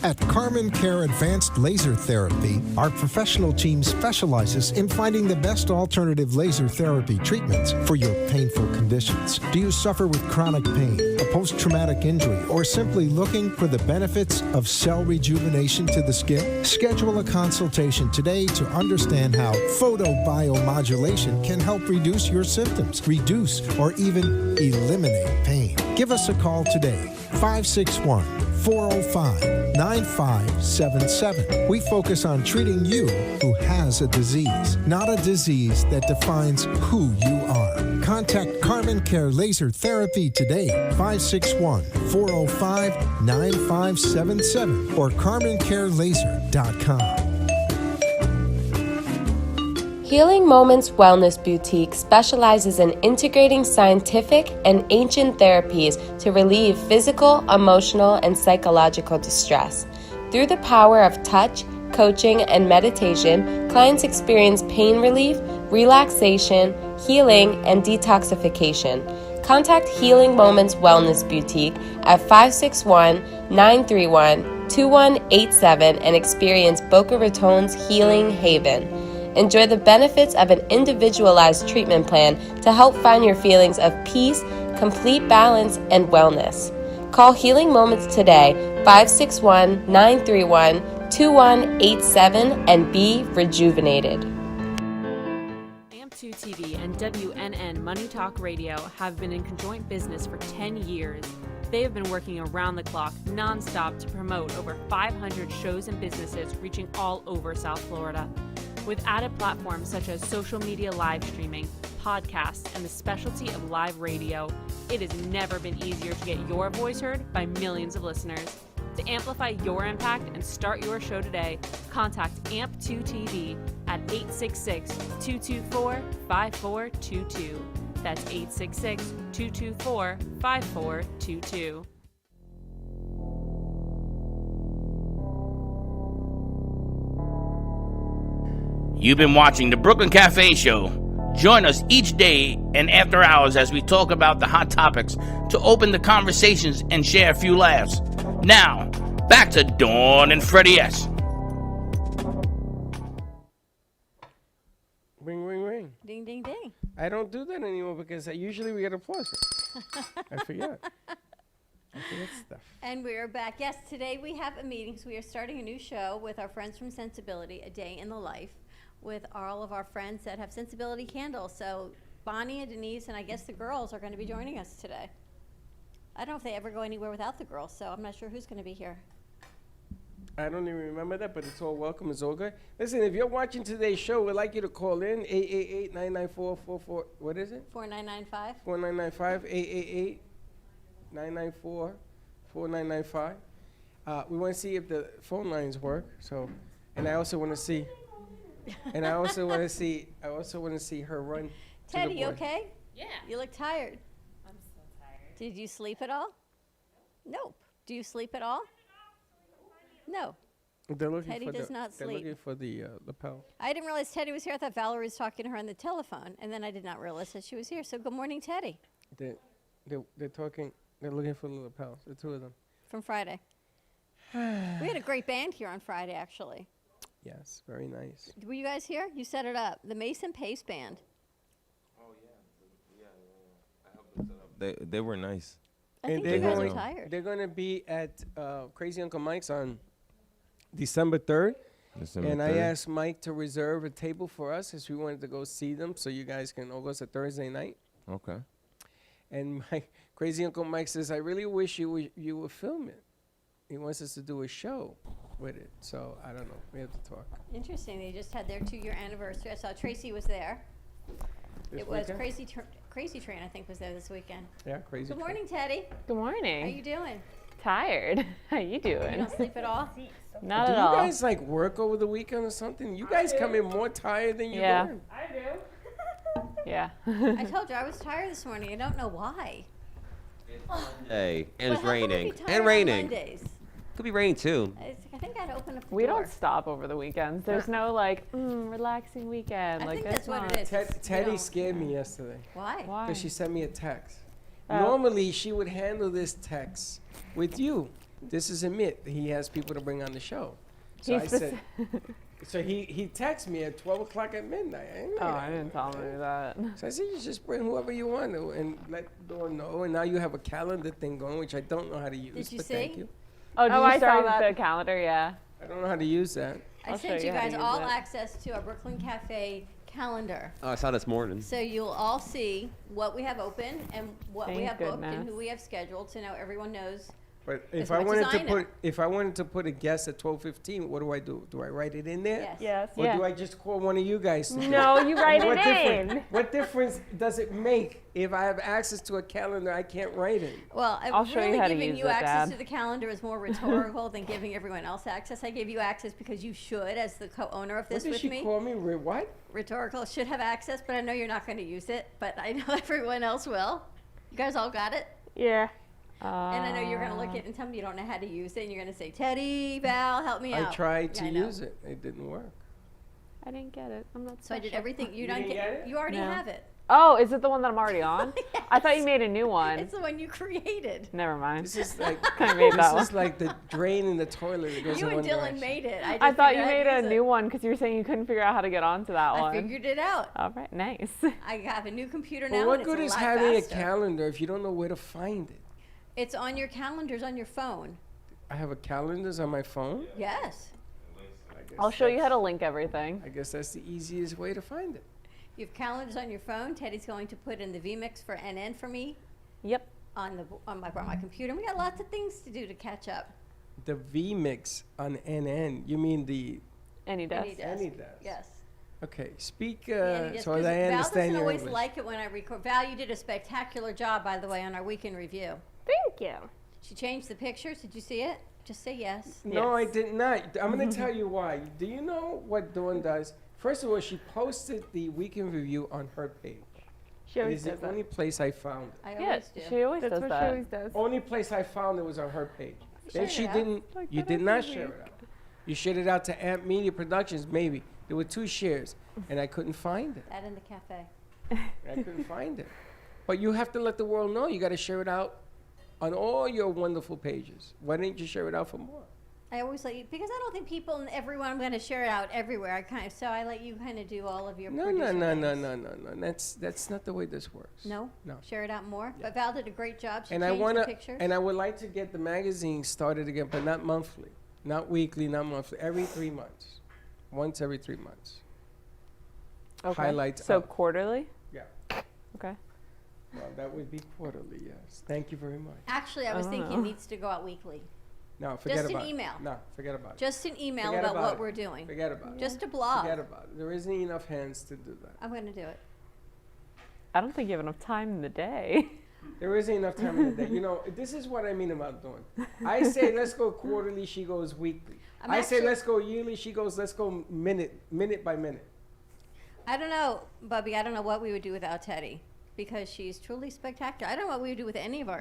At Carmen Care Advanced Laser Therapy, our professional team specializes in finding the best alternative laser therapy treatments for your painful conditions. Do you suffer with chronic pain, a post-traumatic injury, or simply looking for the benefits of cell rejuvenation to the skin? Schedule a consultation today to understand how photobiomodulation can help reduce your symptoms, reduce or even eliminate pain. Give us a call today, 561-405-9577. We focus on treating you who has a disease, not a disease that defines who you are. Contact Carmen Care Laser Therapy today, 561-405-9577 or carmencarelaser.com. Healing Moments Wellness Boutique specializes in integrating scientific and ancient therapies to relieve physical, emotional, and psychological distress. Through the power of touch, coaching, and meditation, clients experience pain relief, relaxation, healing, and detoxification. Contact Healing Moments Wellness Boutique at 561-931-2187 and experience Boca Raton's Healing Haven. Enjoy the benefits of an individualized treatment plan to help find your feelings of peace, complete balance, and wellness. Call Healing Moments today, 561-931-2187, and be rejuvenated. AMP2 TV and WNN Money Talk Radio have been in conjoint business for 10 years. They have been working around the clock, nonstop, to promote over 500 shows and businesses reaching all over South Florida. With added platforms such as social media live streaming, podcasts, and the specialty of live radio, it has never been easier to get your voice heard by millions of listeners. To amplify your impact and start your show today, contact AMP2 TV at 866-224-5422. That's 866-224-5422. You've been watching the Brooklyn Cafe Show. Join us each day and after hours as we talk about the hot topics to open the conversations and share a few laughs. Now, back to Dawn and Freddie S. Ring, ring, ring. Ding, ding, ding. I don't do that anymore because usually we get applause. I forget. I forget stuff. And we're back. Yes, today we have a meeting. So we are starting a new show with our friends from Sensibility, A Day in the Life, with all of our friends that have Sensibility candles. So Bonnie and Denise and I guess the girls are going to be joining us today. I don't know if they ever go anywhere without the girls, so I'm not sure who's going to be here. I don't even remember that, but it's all welcome. It's all good. Listen, if you're watching today's show, we'd like you to call in 888-994-44. What is it? 4995. 4995 888-994-4995. We want to see if the phone lines work. So, and I also want to see. And I also want to see. I also want to see her run. Teddy, to the you board. okay? Yeah. You look tired. I'm so tired. Did you sleep at all? Nope. Do you sleep at all? No. They're looking Teddy for does the, not They're sleep. looking for the lapel. I didn't realize Teddy was here. I thought Valerie was talking to her on the telephone, and then I did not realize that she was here. So good morning, Teddy, They're talking. They're looking for the lapels. The two of them. from Friday. We had a great band here on Friday, actually. Yes, very nice. Were you guys here? You set it up. The Mason Pace Band. They were nice. I think they're you guys are going- tired. They're going to be at Crazy Uncle Mike's on December 3rd. December And I 3rd. asked Mike to reserve a table for us as we wanted to go see them so you guys can all go to Thursday night. Okay. And my Crazy Uncle Mike says, I really wish you would film it. He wants us to do a show with it. So I don't know. We have to talk. Interesting. They just had their 2-year anniversary. I saw Tracy was there. This It was weekend? Crazy Train, I think, was there this weekend. Yeah, Crazy. Good Train. morning, Teddy. Good How morning. you doing? Tired. How you You doing? don't sleep at all? Not Do at you all. guys like work over the weekend or something? You guys come in more tired than you Yeah. go in. Yeah. I told you I was tired this morning. I don't know why. Hey, and But it's how come I'd be raining. tired And on raining. Mondays? Could be raining too. I think I'd open up the We door. don't stop over the weekends. There's no like relaxing weekend. I like think this that's what month. it is. You Teddy don't- scared me yesterday Why? Why? because she sent me a text. Oh. Normally, she would handle this text with you. this is Amit. He has people to bring on the show. So He's I said, so he texted me at 12 o'clock at midnight. I didn't know Oh, that. I didn't tell him that. So I said, you just bring whoever you want to and let Dawn know. And now you have a calendar thing going, which I don't know how to use. Did you but see? thank you. Oh, did Oh, you I saw start that. the calendar? Yeah. I don't know how to use that. I I'll show sent you you how to guys use all it. access to our Brooklyn Cafe calendar. Oh, I saw this morning. So you'll all see what we have open and what we Thank have booked and goodness. who we have scheduled. So now everyone knows. But That's if I why I wanted to designed it. if I wanted to put a guest at 12:15, what do? Do I write it in there? Yes. Yes. Or Yeah. do I just call one of you guys? To do it? No, you write What it difference- in. What difference does it make if I have access to a calendar I can't write in? Well, I'll show you really how to giving use you it, access Dad. to the calendar is more rhetorical than giving everyone else access. I gave you access because you should, as the co-owner of What this did with she me. call me? What? Rhetorical should have access, but I know you're not going to use it. But I know everyone else will. You guys all got it? Yeah. And I know you're going to look at it and tell me you don't know how to use it. And you're going to say, Teddy, Val, help me I out. tried Yeah, to I know. use it. It didn't work. I didn't get it. I'm not So I did special. everything. You, You don't didn't get it? You already No. have it. Oh, is it the one that I'm already on? I thought you made a new one. It's the one you created. Never mind. This is like I made that this is one. like the drain in the toilet that goes You in and one Dylan direction. made it. I just thought you figured made I'd a use new it. one because you were saying you couldn't figure out how to get onto that I one. figured it out. All right, nice. I have a new computer But now. what and good it's is a lot having faster. a calendar if you don't know where to find it? It's on your calendars on your phone. I have a calendars on my phone. Yes. I guess I'll show you how that's- to link everything. I guess that's the easiest way to find it. You have calendars on your phone. Teddy's going to put in the vMix for NN for me Yep. on my computer. We got lots of things to do to catch up. The vMix on NN. You mean the Any desk. AnyDesk? Yes. Okay, speak The AnyDesk, so 'cause that I Val understand doesn't your always English. like it when I record. Val, you did a spectacular job, by the way, on our weekend review. Thank you. She changed the pictures. Did you see it? Just say yes. No, I Yes. did not. I'm going to tell you why. Do you know what Dawn does? First of all, she posted the weekend review on her page. She It always is the does that. only place I found it. I Yeah, always do. she always That's does what that. she always does. Only place I found it was on her page. Share Then it she out. didn't. Like You that did on not TV. share it out. You shared it out to Amp Media Productions, maybe. There were 2 shares, and I couldn't find it. That in the cafe. I couldn't find it. But you have to let the world know. You got to share it out on all your wonderful pages. Why didn't you share it out for more? I always let you, because I don't think people and everyone, I'm going to share it out everywhere. So I let you kind of do all of your No. producer things. That's not the way this works. No? No. Share it out more? But Val did a great job. She And I changed wanna, the pictures. and I would like to get the magazine started again, but not monthly, not weekly, not monthly. Every 3 months, once every 3 months. Okay. Highlights So up. quarterly? Yeah. Okay. Well, that would be quarterly. Yes. Thank you very much. Actually, I was I thinking don't it know. needs to go out weekly. No, forget Just an about it. email. No, forget about it. Just an email Forget about about what it. we're doing. Forget about it. Just a blog. Forget about it. There isn't enough hands to do that. I'm going to do it. I don't think you have enough time in the day. There isn't enough time in the day. You know, this is what I mean about doing. I say let's go quarterly, she goes weekly. I'm I say actually- let's go yearly, she goes let's go minute by minute. I don't know, Bubby. I don't know what we would do without Teddy, because she's truly spectacular. I don't know what we would do with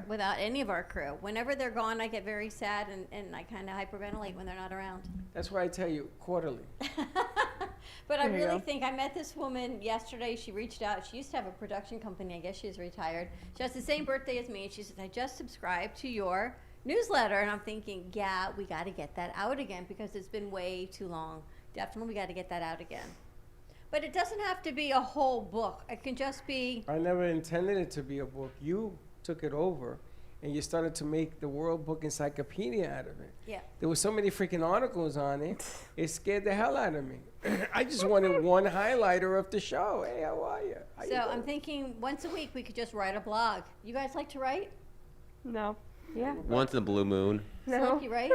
without any of our crew. Whenever they're gone, I get very sad and I kind of hyperventilate when they're not around. That's why I tell you quarterly. But I There you really go. think I met this woman yesterday. She reached out. She used to have a production company. I guess she's retired. She has the same birthday as me. And she said, I just subscribed to your newsletter. And I'm thinking, yeah, we got to get that out again because it's been way too long. Definitely, we got to get that out again. But it doesn't have to be a whole book. It can just be, I never intended it to be a book. You took it over and you started to make the World Book Encyclopedia out of it. yeah. There were so many freaking articles on it, it scared the hell out of me. I just wanted one highlighter of the show. Hey, how are you? How you So I'm doing? thinking once a week we could just write a blog. You guys like to write? No. Yeah. Once in a blue moon. No. Smokey, right?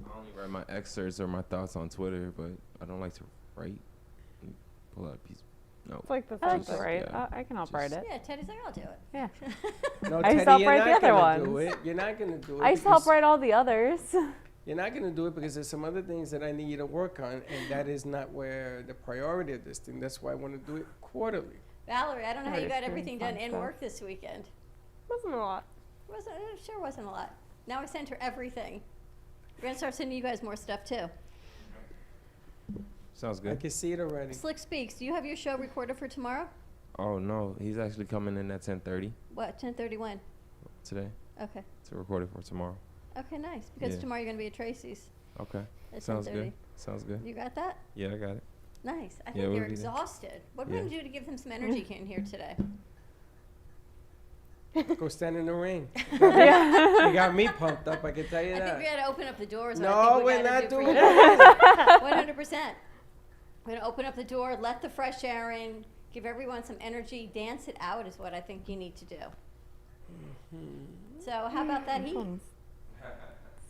I only write my excerpts or my thoughts on Twitter, but I don't like to write. Pull out a piece. No. It's like the I like first. to write. Yeah. I can help write it. Yeah, Teddy's like, I'll do it. Yeah. No, I used to Teddy, help you're write the not other gonna do ones. it. You're not gonna do it. I used to help because write all the others. You're not gonna do it because there's some other things that I need you to work on, and that is not where the priority of this thing. That's why I want to do it quarterly. Valerie, I don't know how you Alright, got doing everything fun done in stuff. work this weekend. Wasn't a lot. It sure wasn't a lot. Now I sent her everything. We're gonna start sending you guys more stuff too. Sounds I good. can see it already. Slick Speaks, do you have your show recorded for tomorrow? Oh no, he's actually coming in at 10:30 What, 10:30 when? today. Okay. to record it for tomorrow. Okay, nice. Because Yeah. tomorrow you're gonna be at Tracy's. Okay. At Sounds 10:30. good. Sounds good. You got that? Yeah, I got it. Nice. I Yeah, think we'll you're be there. exhausted. What are we Yeah. gonna do to give him some energy in here today? Go stand in the rain. You got me pumped up, I can tell you I think that. we gotta open up the doors. No, we're not doing that. 100%. We're gonna open up the door, let the fresh air in, give everyone some energy, dance it out is what I think you need to do. So how about that heat?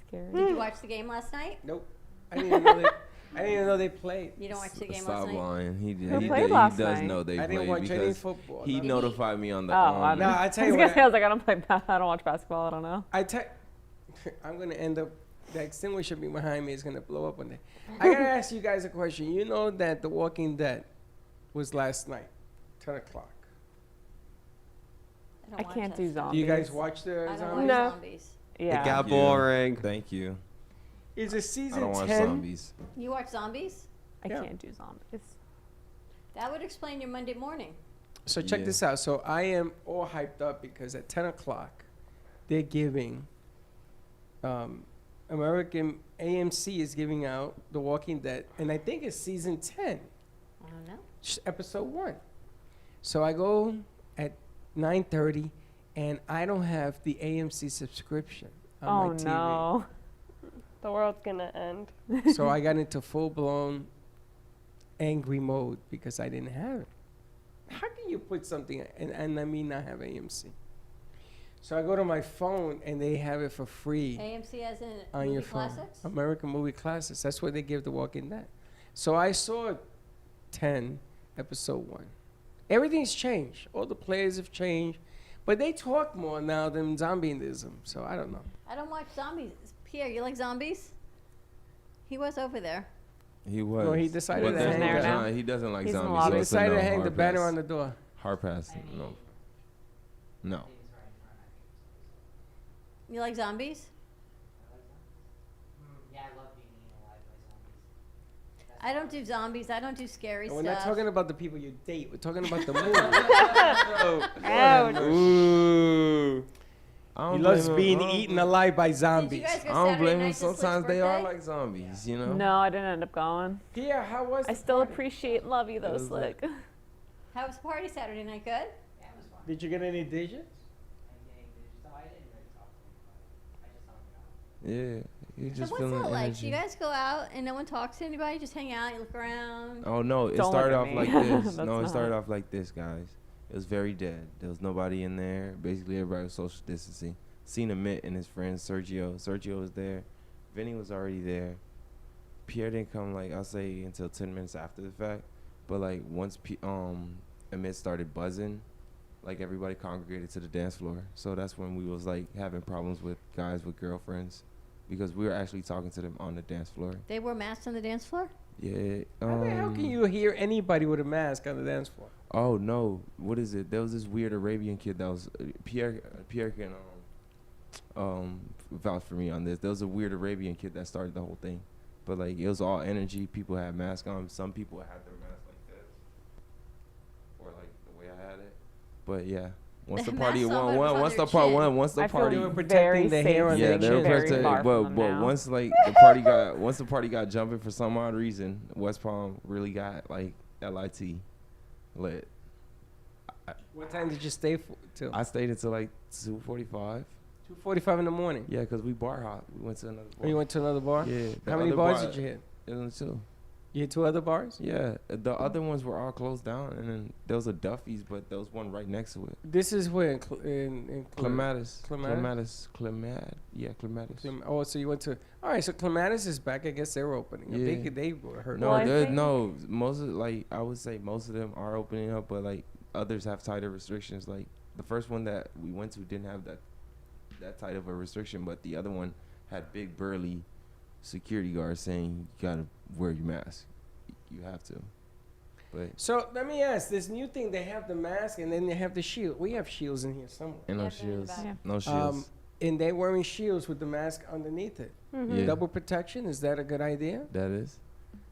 Scary. Did you watch the game last night? Nope. I didn't even know they played. You don't watch the game Stop last night? lying. He played last does night? know they I didn't played watch any because football. he no. notified me on the. Oh, I No, I tell I you was gonna what. say, I was like, I don't play. I don't watch basketball. I don't know. I'm gonna end up. The extinguisher behind me is gonna blow up one day. I gotta ask you guys a question. You know that The Walking Dead was last night, 10 o'clock. don't I watch can't that do stuff. zombies. Do you guys watch the I don't zombies? watch No. zombies. Yeah. It got Thank you. boring. Thank you. Is it I season don't watch 10? zombies. You watch zombies? I Yeah. can't do zombies. That would explain your Monday morning. So check Yeah. this out. So I am all hyped up because at 10 o'clock, they're giving, American AMC is giving out The Walking Dead, and I think it's season 10, I don't know. episode 1. So I go at 9:30, and I don't have the AMC subscription on Oh my TV. no. The world's gonna end. So I got into full-blown angry mode because I didn't have it. How can you put something and I mean not have AMC? So I go to my phone and they have it for free AMC as in on movie your phone. classics? American Movie Classics. That's what they give The Walking Dead. So I saw 10, episode 1. Everything's changed. All the players have changed. But they talk more now than zombieism. So I don't know. I don't watch zombies. Pierre, you like zombies? He was over there. He was. Well, he decided But to then hang he the- doesn't- He doesn't like He's in the zombies. lobby. so He it's a decided no, to hang the hard banner pass. on the door. Hard pass. No. No. You like zombies? Yeah, I love being eaten alive by zombies. I don't do zombies. I don't do scary And we're stuff. not talking about the people you date. We're talking about the movie. Ouch. Ooh. I He don't loves blame him. being I don't- eaten alive by Did you zombies. guys go I don't Saturday blame him. night to Slick's Sometimes they are birthday? like zombies, you know? No, I didn't end up going. Yeah, how was I the still party? appreciate and love you though, It was Slick. How was the party Saturday night? Good? Yeah, it was fun. Did you get any digits? I didn't so I didn't really talk to anybody. I just hung out. Yeah. You just so what's feeling that like? energy. Do you guys go out and no one talks to anybody? Just hang out, you look around? Oh no! It Don't look started at off me. like this. That's No, it started not. off like this, guys. It was very dead. There was nobody in there. Basically, everybody was social distancing. Seen Amit and his friend Sergio. Sergio was there. Vinny was already there. Pierre didn't come like I'll say until 10 minutes after the fact. But like once Amit started buzzing, like everybody congregated to the dance floor. So that's when we was like having problems with guys with girlfriends, because we were actually talking to them on the dance floor. They wore masks on the dance floor? Yeah. How can you hear anybody with a mask on the dance floor? Oh no! What is it? There was this weird Arabian kid that was Pierre. Pierre can vouch for me on this. There was a weird Arabian kid that started the whole thing, but like it was all energy. People had masks on. Some people had their masks like this, or like the way I had it. But yeah, once the The party mask on, but it was on once their the part chin. once the I feel party They were very protecting the hair safe. on yeah, their they were chin. Very protecting. far But from them now. once like the party got once the party got jumping for some odd reason, West Palm really got like lit. What time did you stay for, till? I stayed until like 2:45. 2:45 in the morning. Yeah, because we bar hop. We went to another bar. Oh, you went to another bar? Yeah. the How many other bars bar- did you hit? Two. You hit 2 other bars? Yeah. The other ones were all closed down, and then there was a Duffy's, but there was one right next to it. This is where in Clematis. Clematis? Yeah, Clematis. Oh, so you went to. All right, so Clematis is back. I guess they're opening. Yeah. They were hurt. No, Well, I think- no. Most of like I would say most of them are opening up, but like others have tighter restrictions. Like the first one that we went to didn't have that tight of a restriction, but the other one had big burly security guards saying you gotta wear your mask. You have to. But So let me ask, this new thing, they have the mask and then they have the shield. We have shields in here somewhere. and no Yeah, they're in the shields. back. Yeah. No shields. And they're wearing shields with the mask underneath it. Yeah. Double protection, is that a good idea? That is.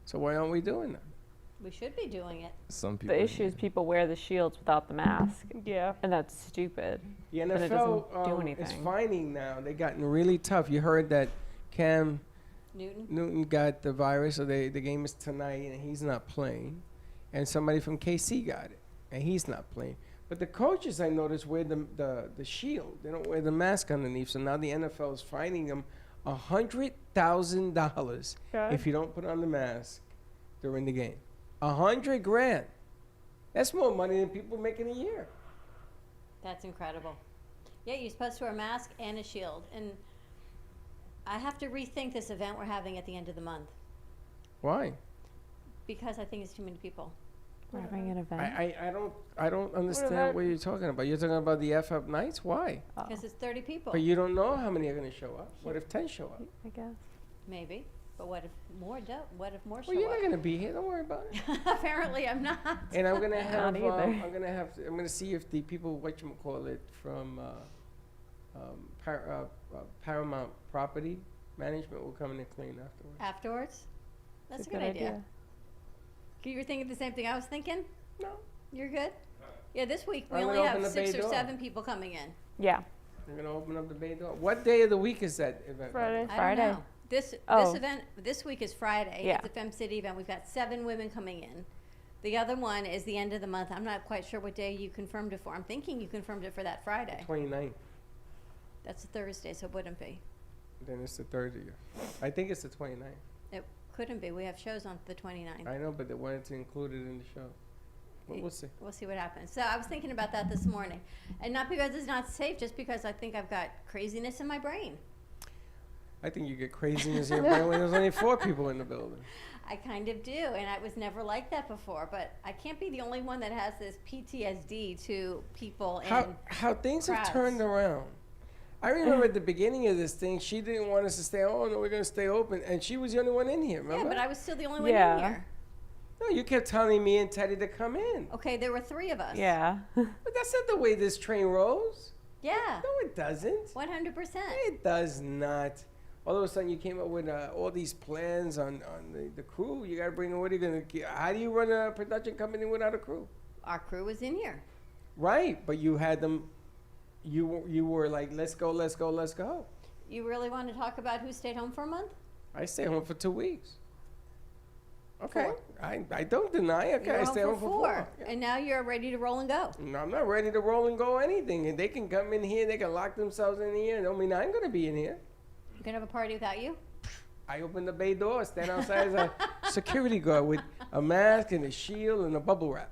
So why aren't we doing that? We should be doing it. Some people. The issue is people wear the shields without the mask, Yeah. and that's stupid. The And it NFL doesn't do is anything. fining now. They've gotten really tough. You heard that Cam Newton got the virus, so the game is tonight, and he's not playing. And somebody from KC got it, and he's not playing. But the coaches, I noticed, wear the shield. They don't wear the mask underneath. So now the NFL is fining them $100,000 Okay. if you don't put on the mask during the game. $100,000. That's more money than people make in a year. That's incredible. Yeah, you're supposed to wear a mask and a shield. And I have to rethink this event we're having at the end of the month Why? because I think it's too many people. We're having an event. I don't understand about- what you're talking about. You're talking about the F-Up nights? Why? Because it's 30 people. But you don't know how many are going to show up. What if 10 show up? I guess. Maybe. But what if more don't? What if more show Well, you're up? not going to be here. Don't worry about it. Apparently, I'm not. And I'm going to have, Not either. I'm going to see if the people, whatchamacallit, from Paramount Property Management will come in and clean afterwards. Afterwards? That's It's a good idea. You were thinking the same thing I was thinking? No. You're good? Yeah, this week we I'm only gonna have open the 6 bay or door. 7 people coming in. Yeah. I'm going to open up the bay door. What day of the week is that event? Friday. I Friday. don't know. This Oh. event this week is Friday. Yeah. It's the Fem City event. We've got 7 women coming in. The other one is the end of the month. I'm not quite sure what day you confirmed it for. I'm thinking you confirmed it for that Friday. 29th. That's a Thursday, so it wouldn't be. Then it's the 30th. I think it's the 29th. It couldn't be. We have shows on the 29th. I know, but they wanted to include it in the show. But we'll see. We'll see what happens. So I was thinking about that this morning. And not because it's not safe, just because I think I've got craziness in my brain. I think you get craziness in your brain when there's only 4 people in the building. I kind of do, and I was never like that before. But I can't be the only one that has this PTSD to people and How things crowds. have turned around. I remember at the beginning of this thing, she didn't want us to stay. Oh no, we're gonna stay open, and she was the only one in here. Remember? Yeah, but I was still the only one in Yeah. here. No, you kept telling me and Teddy to come in. Okay, there were 3 of us. Yeah. But that's not the way this train rolls. Yeah. No, it doesn't. 100%. It does not. All of a sudden, you came up with all these plans on the crew. You got to bring. What are you gonna? How do you run a production company without a crew? Our crew was in here. Right, but you had them. You were like, let's go, let's go, let's go. You really want to talk about who stayed home for a month? I stayed home for 2 weeks. Okay, 4? I don't deny. Okay, You were I home stayed for home for 4. 4. Yeah. And now you're ready to roll and go. No, I'm not ready to roll and go anything. And they can come in here, they can lock themselves in here. Don't mean I'm gonna be in here. You can have a party without you? I open the bay door, stand outside as a security guard with a mask and a shield and a bubble wrap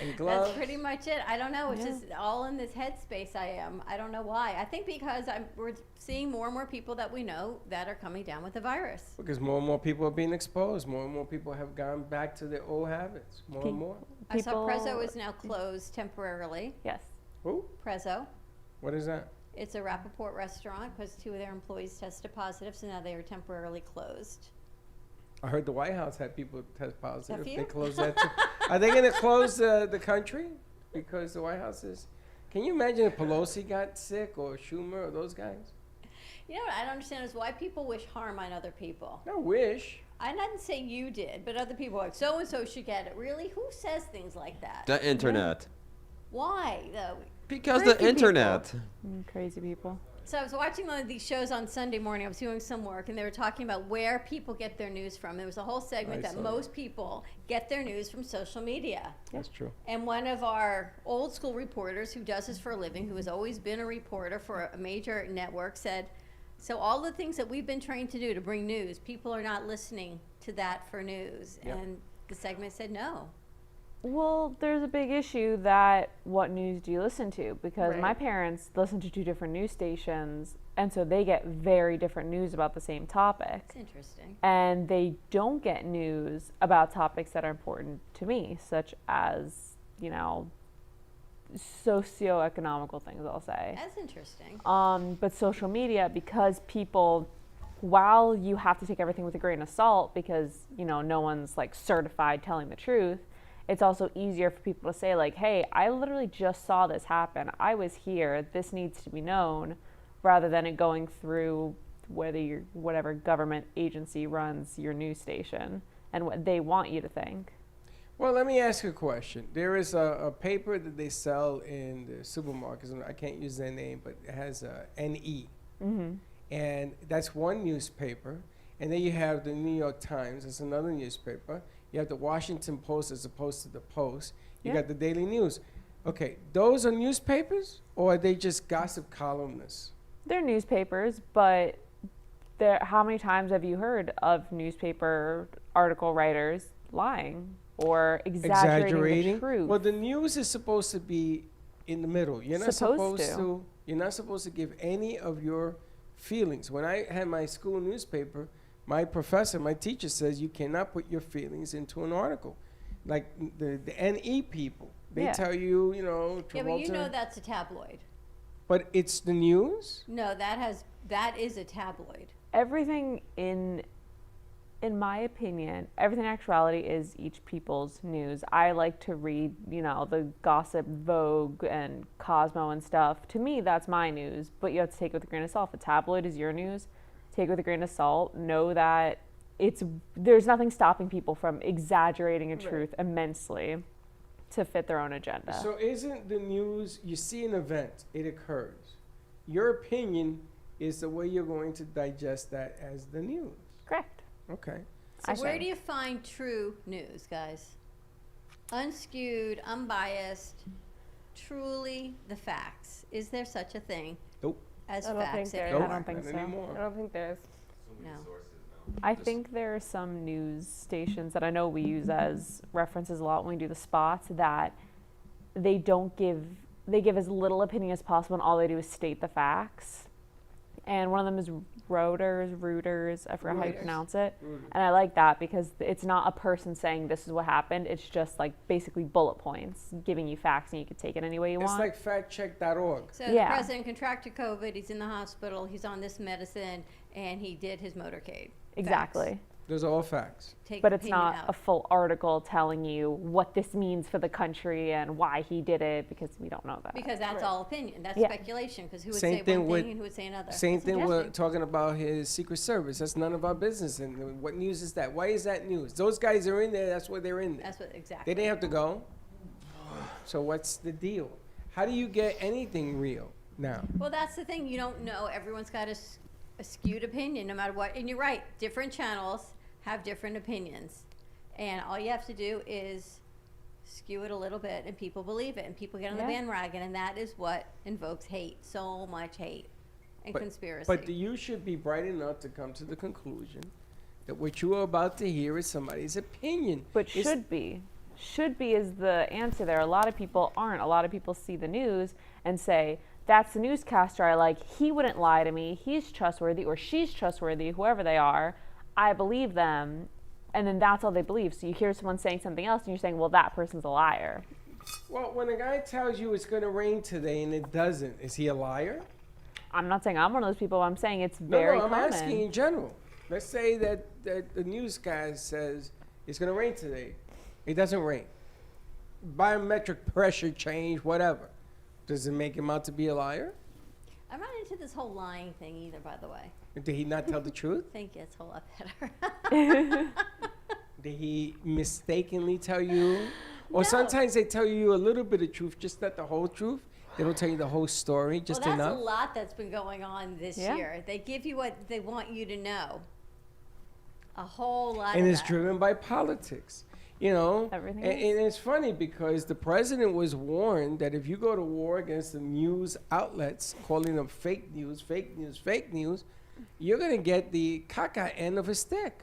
and gloves. That's pretty much it. I don't know. It's just all in this headspace I am. I don't know why. I think because we're seeing more and more people that we know that are coming down with the virus. Because more and more people are being exposed. More and more people have gone back to their old habits. More and more. I saw People- Prezzo is now closed temporarily. Yes. Who? Prezzo. What is that? It's a Rappaport restaurant because 2 of their employees tested positive, so now they are temporarily closed. I heard the White House had people test positive. you? They closed that too. Are they going to close the country because the White House is? Can you imagine if Pelosi got sick or Schumer or those guys? You know what I don't understand is why people wish harm on other people. No wish. I didn't say you did, but other people are like, so and so should get it. Really? Who says things like that? The internet. Why though? Because Freaky the internet. people. Crazy people. So I was watching one of these shows on Sunday morning. I was doing some work, and they were talking about where people get their news from. There was a whole segment I that saw most people get their news from social media. That's true. And one of our old school reporters who does this for a living, who has always been a reporter for a major network, said, so all the things that we've been trained to do to bring news, people are not listening to that for news. Yep. And the segment said no. Well, there's a big issue that what news do you listen to? Because Right. my parents listen to 2 different news stations, and so they get very different news about the same topic. It's interesting. And they don't get news about topics that are important to me, such as, socioeconomical things, I'll say. That's interesting. But social media, because people, while you have to take everything with a grain of salt because, no one's like certified telling the truth, it's also easier for people to say like, hey, I literally just saw this happen. I was here. This needs to be known, rather than it going through whatever government agency runs your news station and what they want you to think. Well, let me ask you a question. There is a paper that they sell in the supermarkets, and I can't use their name, but it has NE. Mm-hmm. And that's one newspaper. And then you have the New York Times, that's another newspaper. You have the Washington Post as opposed to the Post. You got the Daily News. Okay, those are newspapers, or are they just gossip columnists? They're newspapers, but how many times have you heard of newspaper article writers lying or exaggerating the truth? Well, the news is supposed to be in the middle. You're not supposed to. You're not supposed to give any of your feelings. When I had my school newspaper, my professor, my teacher says you cannot put your feelings into an article. Like the NE people, they tell you, you know, Yeah, but you know that's a tabloid. But it's the news? No, that is a tabloid. Everything in my opinion, everything in actuality is each people's news. I like to read, you know, the gossip Vogue and Cosmo and stuff. To me, that's my news, but you have to take it with a grain of salt. If a tabloid is your news, take it with a grain of salt. Know that there's nothing stopping people from exaggerating a truth immensely to fit their own agenda. So isn't the news, you see an event, it occurs. Your opinion is the way you're going to digest that as the news. Correct. Okay. So where do you find true news, guys? Unskewed, unbiased, truly the facts. Is there such a thing? Nope. As I don't facts? think there is. Nope. I don't think Not so. anymore. I don't think there's. No. I think there are some news stations that I know we use as references a lot when we do the spots that they give as little opinion as possible, and all they do is state the facts. And one of them is Reuters, I forgot how you pronounce it. And I like that because it's not a person saying this is what happened. It's just like basically bullet points, giving you facts, and you can take it any way you It's want. like factcheck.org. So the president contracted COVID, he's in the hospital, he's on this medicine, and he did his motorcade. Exactly. Facts. Those are all facts. Take But it's opinion not out. a full article telling you what this means for the country and why he did it, because we don't know that. Because that's all opinion. That's Yeah. speculation. Because who would Same say thing one with- thing and who would say another? Same That's thing we're suggesting. talking about his Secret Service. That's none of our business. And what news is that? Why is that news? Those guys are in there. That's why they're in there. That's what exactly. They didn't have to go. So what's the deal? How do you get anything real now? Well, that's the thing. You don't know. Everyone's got a skewed opinion, no matter what. And you're right. Different channels have different opinions, and all you have to do is skew it a little bit, and people believe it, and people get on the bandwagon, and that is what invokes hate. So much hate and conspiracy. But you should be bright enough to come to the conclusion that what you are about to hear is somebody's opinion. But should be is the answer there. A lot of people aren't. A lot of people see the news and say, that's the newscaster I like. He wouldn't lie to me. He's trustworthy, or she's trustworthy, whoever they are. I believe them. And then that's all they believe. So you hear someone saying something else and you're saying, well, that person's a liar. Well, when a guy tells you it's going to rain today and it doesn't, is he a liar? I'm not saying I'm one of those people. I'm saying it's very No, I'm common. asking in general. Let's say that the news guy says it's going to rain today. It doesn't rain. Biometric pressure change, whatever. Does it make him out to be a liar? I'm not into this whole lying thing either, by the way. Did he not tell the truth? I think it's a lot better. Did he mistakenly tell you? Or No. sometimes they tell you a little bit of truth, just not the whole truth. They don't tell you the whole story, just well, that's enough. a lot that's been going on this year. They give you what they want you to know. A whole lot And of it's that. driven by politics. You know, Everything and is. it's funny because the president was warned that if you go to war against the news outlets, calling them fake news, you're going to get the caca end of a stick.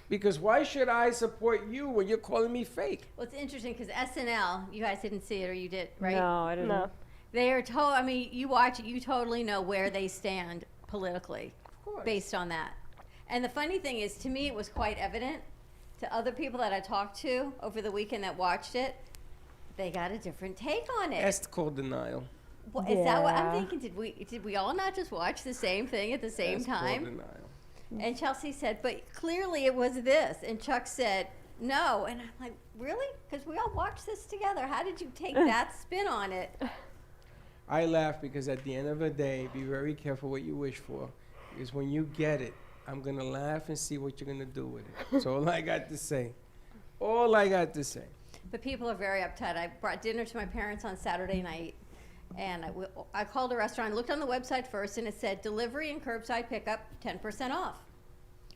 Because why should I support you when you're calling me fake? Well, it's interesting because SNL, you guys didn't see it, or you did, right? No, I didn't. No. They are I mean, you watch it, you totally know where they stand politically based on that. And the funny thing is, to me, it was quite evident. To other people that I talked to over the weekend that watched it, they got a different take on it. That's called denial. Well, is that what I'm Yeah. thinking? Did we all not just watch the same thing at the same That's called time? denial. And Chelsea said, but clearly it was this. And Chuck said, no. And I'm like, really? Because we all watched this together. How did you take that spin on it? I laugh because at the end of the day, be very careful what you wish for. Because when you get it, I'm going to laugh and see what you're going to do with it. That's all I got to say. All I got to say. But people are very uptight. I brought dinner to my parents on Saturday night, and I called a restaurant, looked on the website first, and it said delivery and curbside pickup 10% off.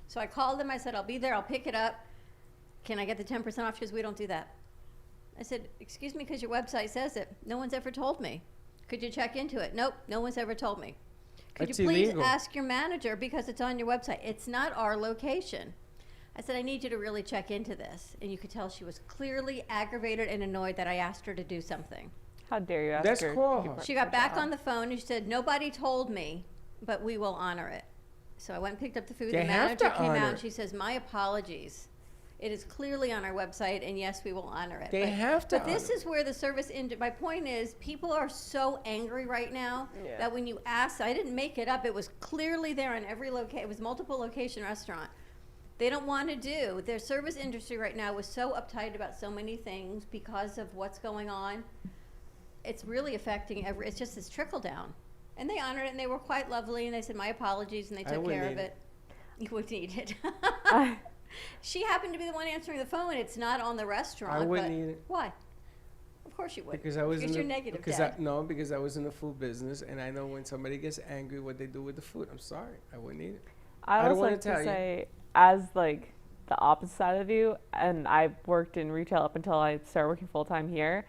So I called them. I said, I'll be there. I'll pick it up. Can I get the 10% off? Because we don't do that. I said, excuse me, because your website says it. No one's ever told me. Could you check into it? Nope, no one's ever told me. Could That's you please illegal. ask your manager because it's on your website? It's not our location. I said, I need you to really check into this. And you could tell she was clearly aggravated and annoyed that I asked her to do something. How dare you ask Let's her? call her. She got back on the phone and she said, nobody told me, but we will honor it. So I went and picked up the food. They The have manager to came honor out it. and she says, my apologies. It is clearly on our website, and yes, we will honor it. They have to But this honor is where the service my point is, people are so angry right now that when you ask, I didn't make it up, it was clearly there on every location. It was multiple location restaurant. They don't want to do. Their service industry right now was so uptight about so many things because of what's going on. It's really affecting it's just this trickle down. And they honored it, and they were quite lovely, and they said, my apologies, and they I took wouldn't care of eat it. You would need it. She happened to be the one answering the phone. It's not on the restaurant. I wouldn't but eat it. Why? Of course you would. Because I was because in you're the, negative, because Dad. because I was in the food business, and I know when somebody gets angry, what they do with the food. I'm sorry, I wouldn't eat it. I don't also wanna like to tell you. say, as like the opposite side of you, and I worked in retail up until I started working full time here.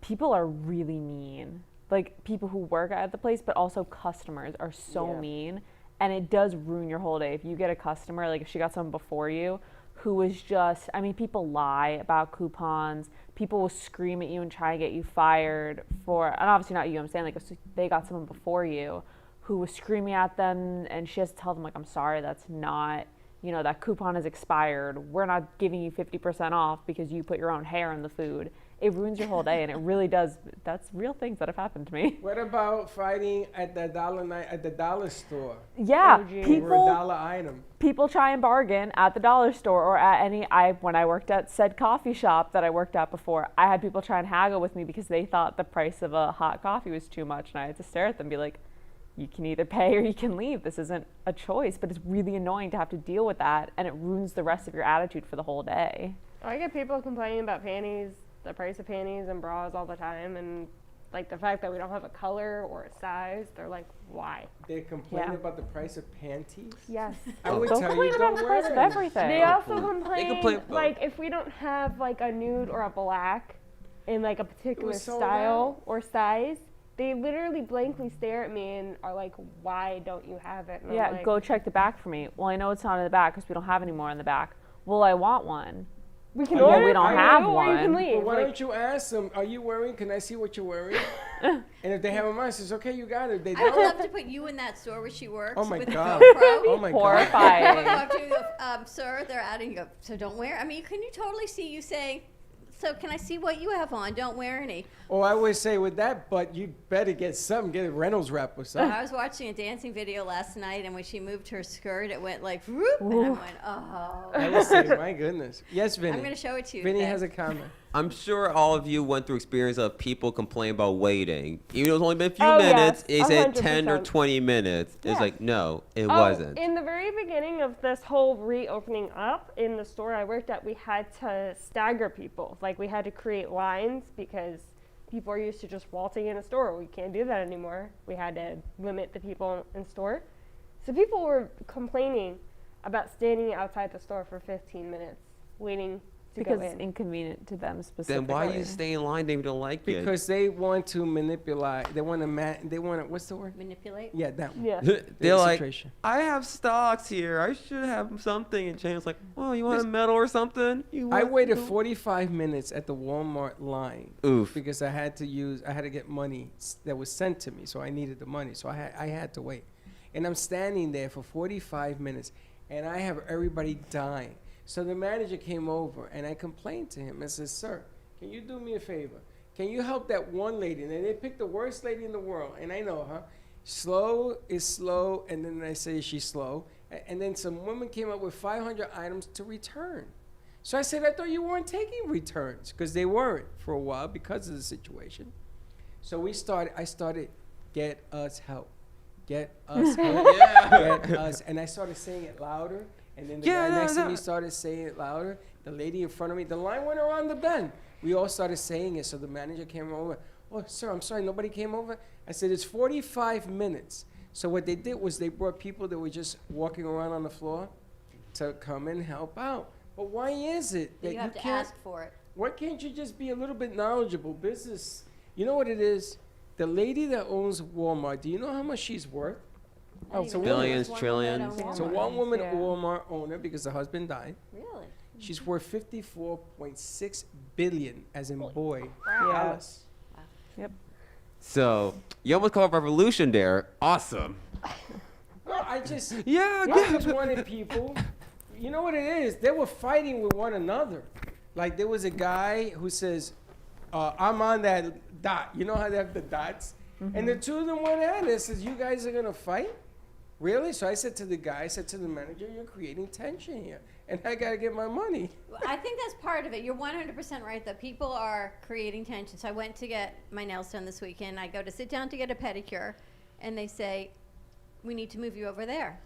People are really mean. Like people who work at the place, but also customers are so mean, and it does ruin your whole day. If you get a customer, like if she got someone before you, who was just, I mean, people lie about coupons. People will scream at you and try to get you fired for, and obviously not you. I'm saying like if they got someone before you who was screaming at them, and she has to tell them like, I'm sorry, that's not, you know, that coupon is expired. We're not giving you 50% off because you put your own hair in the food. It ruins your whole day, and it really does. That's real things that have happened to me. What about fighting at the dollar store? Yeah, over a people dollar item. people try and bargain at the dollar store or at any. When I worked at said coffee shop that I worked at before, I had people try and haggle with me because they thought the price of a hot coffee was too much, and I had to stare at them and be like, you can either pay or you can leave. This isn't a choice, but it's really annoying to have to deal with that, and it ruins the rest of your attitude for the whole day. I get people complaining about panties, the price of panties and bras all the time, and like the fact that we don't have a color or a size. They're like, why? They complain about the price of panties. Yes. I would Don't tell complain you, about don't the price wear of them. everything. They also complain, complain- like if we don't have like a nude or a black in like a particular sold style or size, they literally blankly stare at me and are like, why don't you have it? And Yeah, I'm like, go check the back for me. Well, I know it's not in the back because we don't have any more in the back. Well, I want one. we can Well, order we it don't for have you, or you can one. leave. But why Like, don't you ask them, are you wearing, can I see what you're wearing? And if they have a mind, says, okay, you got it. They I would don't. love to put you in that store where she works. Oh my with God. The GoPro. Oh my God. I Horrifying. would talk to you, sir, they're adding, you go, so don't wear, I mean, can you totally see you saying, so can I see what you have on? Don't wear any. Or I would say with that, but you better get something, get a Reynolds wrap or something. I was watching a dancing video last night, and when she moved her skirt, it went like, whoop, and I went, oh. I would say, my goodness. Yes, Vinny. I'm going to show it to you. Vinny today. has a comment. I'm sure all of you went through experience of people complain about waiting. Even though it's only been a few Oh, minutes, yes, they said 10 or 100%. 20 minutes. It's Yeah. like, no, it Oh, wasn't. in the very beginning of this whole reopening up in the store I worked at, we had to stagger people. Like we had to create lines because people are used to just waltzing in a store. We can't do that anymore. We had to limit the people in store. So people were complaining about standing outside the store for 15 minutes waiting to Because go it's in. inconvenient to them specifically. Then why you stay in line if you don't like it? Because they want to manipulate. They want to, what's the word? Manipulate? Yeah, that one. Yeah. They're like, Concentration. I have stocks here. I should have something. And James like, well, you want a medal or something? You I want waited to-" 45 minutes at the Walmart line Oof. because I had to get money that was sent to me, so I needed the money, so I had to wait. And I'm standing there for 45 minutes, and I have everybody dying. So the manager came over, and I complained to him and said, sir, can you do me a favor? Can you help that one lady? And they picked the worst lady in the world, and I know her. Slow is slow, and then I say she's slow. And then some woman came up with 500 items to return. So I said, I thought you weren't taking returns, because they weren't for a while because of the situation. So I started, get us help. Get us help. Get us. And I started saying it louder. And then the Yeah, guy no, next to no. me started saying it louder. The lady in front of me, the line went around the bend. We all started saying it, so the manager came over. Oh, sir, I'm sorry, nobody came over? I said, it's 45 minutes. So what they did was they brought people that were just walking around on the floor to come and help out. But why is it that You have to can't, ask for it. why can't you just be a little bit knowledgeable? Business, you know what it is? The lady that owns Walmart, do you know how much she's worth? I it's a didn't woman. even know there was Billions, one trillions. woman at So Walmart. one woman Yeah. Walmart owner because the husband died. Really? She's worth 54.6 billion, as in boy. Yeah. Dollars. So you almost called revolution there. Awesome. Well, I just Yeah, I just wanted people. You know what it is? They were fighting with one another. Like there was a guy who says, "I'm on that dot." You know how they have the dots, and the two of them went at it. Says, "You guys are gonna fight." Really? So I said to the guy, I said to the manager, "You're creating tension here, and I gotta get my money." Well, I think that's part of it. You're 100% right, that people are creating tension. So I went to get my nails done this weekend. I go to sit down to get a pedicure, and they say, we need to move you over there.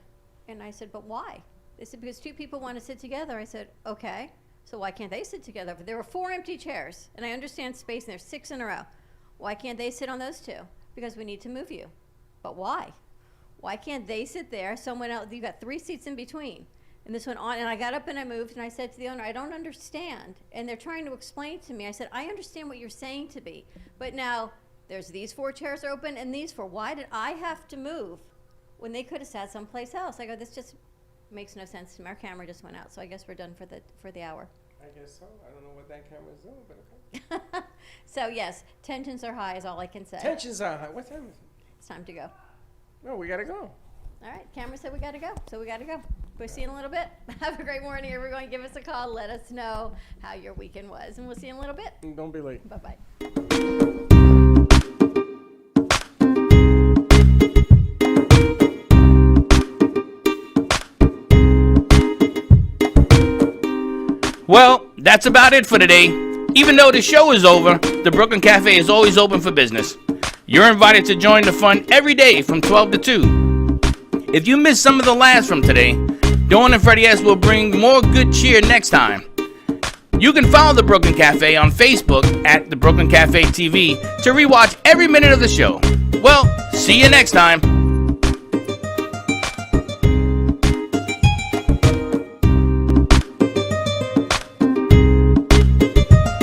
And I said, but why? They said, because two people want to sit together. I said, okay, so why can't they sit together? There were 4 empty chairs, and I understand space, and there's 6 in a row. Why can't they sit on those 2? Because we need to move you. But why? Why can't they sit there? Someone else, you got 3 seats in between. And this went on, and I got up and I moved, and I said to the owner, I don't understand. And they're trying to explain to me. I said, I understand what you're saying to me, but now there's these 4 chairs are open and these 4. Why did I have to move when they could have sat someplace else? I go, this just makes no sense to me. Our camera just went out, so I guess we're done for the hour. I guess so. I don't know what that camera's doing, but okay. So yes, tensions are high is all I can say. Tensions are high. What time is it? It's time to go. No, we gotta go. All right, camera said we got to go, so we got to go. We'll see you in a little bit. Have a great morning, everyone. Give us a call. Let us know how your weekend was, and we'll see you in a little bit. And don't be late. Bye-bye. Well, that's about it for today. Even though the show is over, the Brooklyn Cafe is always open for business. You're invited to join the fun every day from 12 to 2. If you missed some of the laughs from today, Dawn and Freddie S will bring more good cheer next time. You can follow the Brooklyn Cafe on Facebook at the Brooklyn Cafe TV to rewatch every minute of the show. Well, see you next time.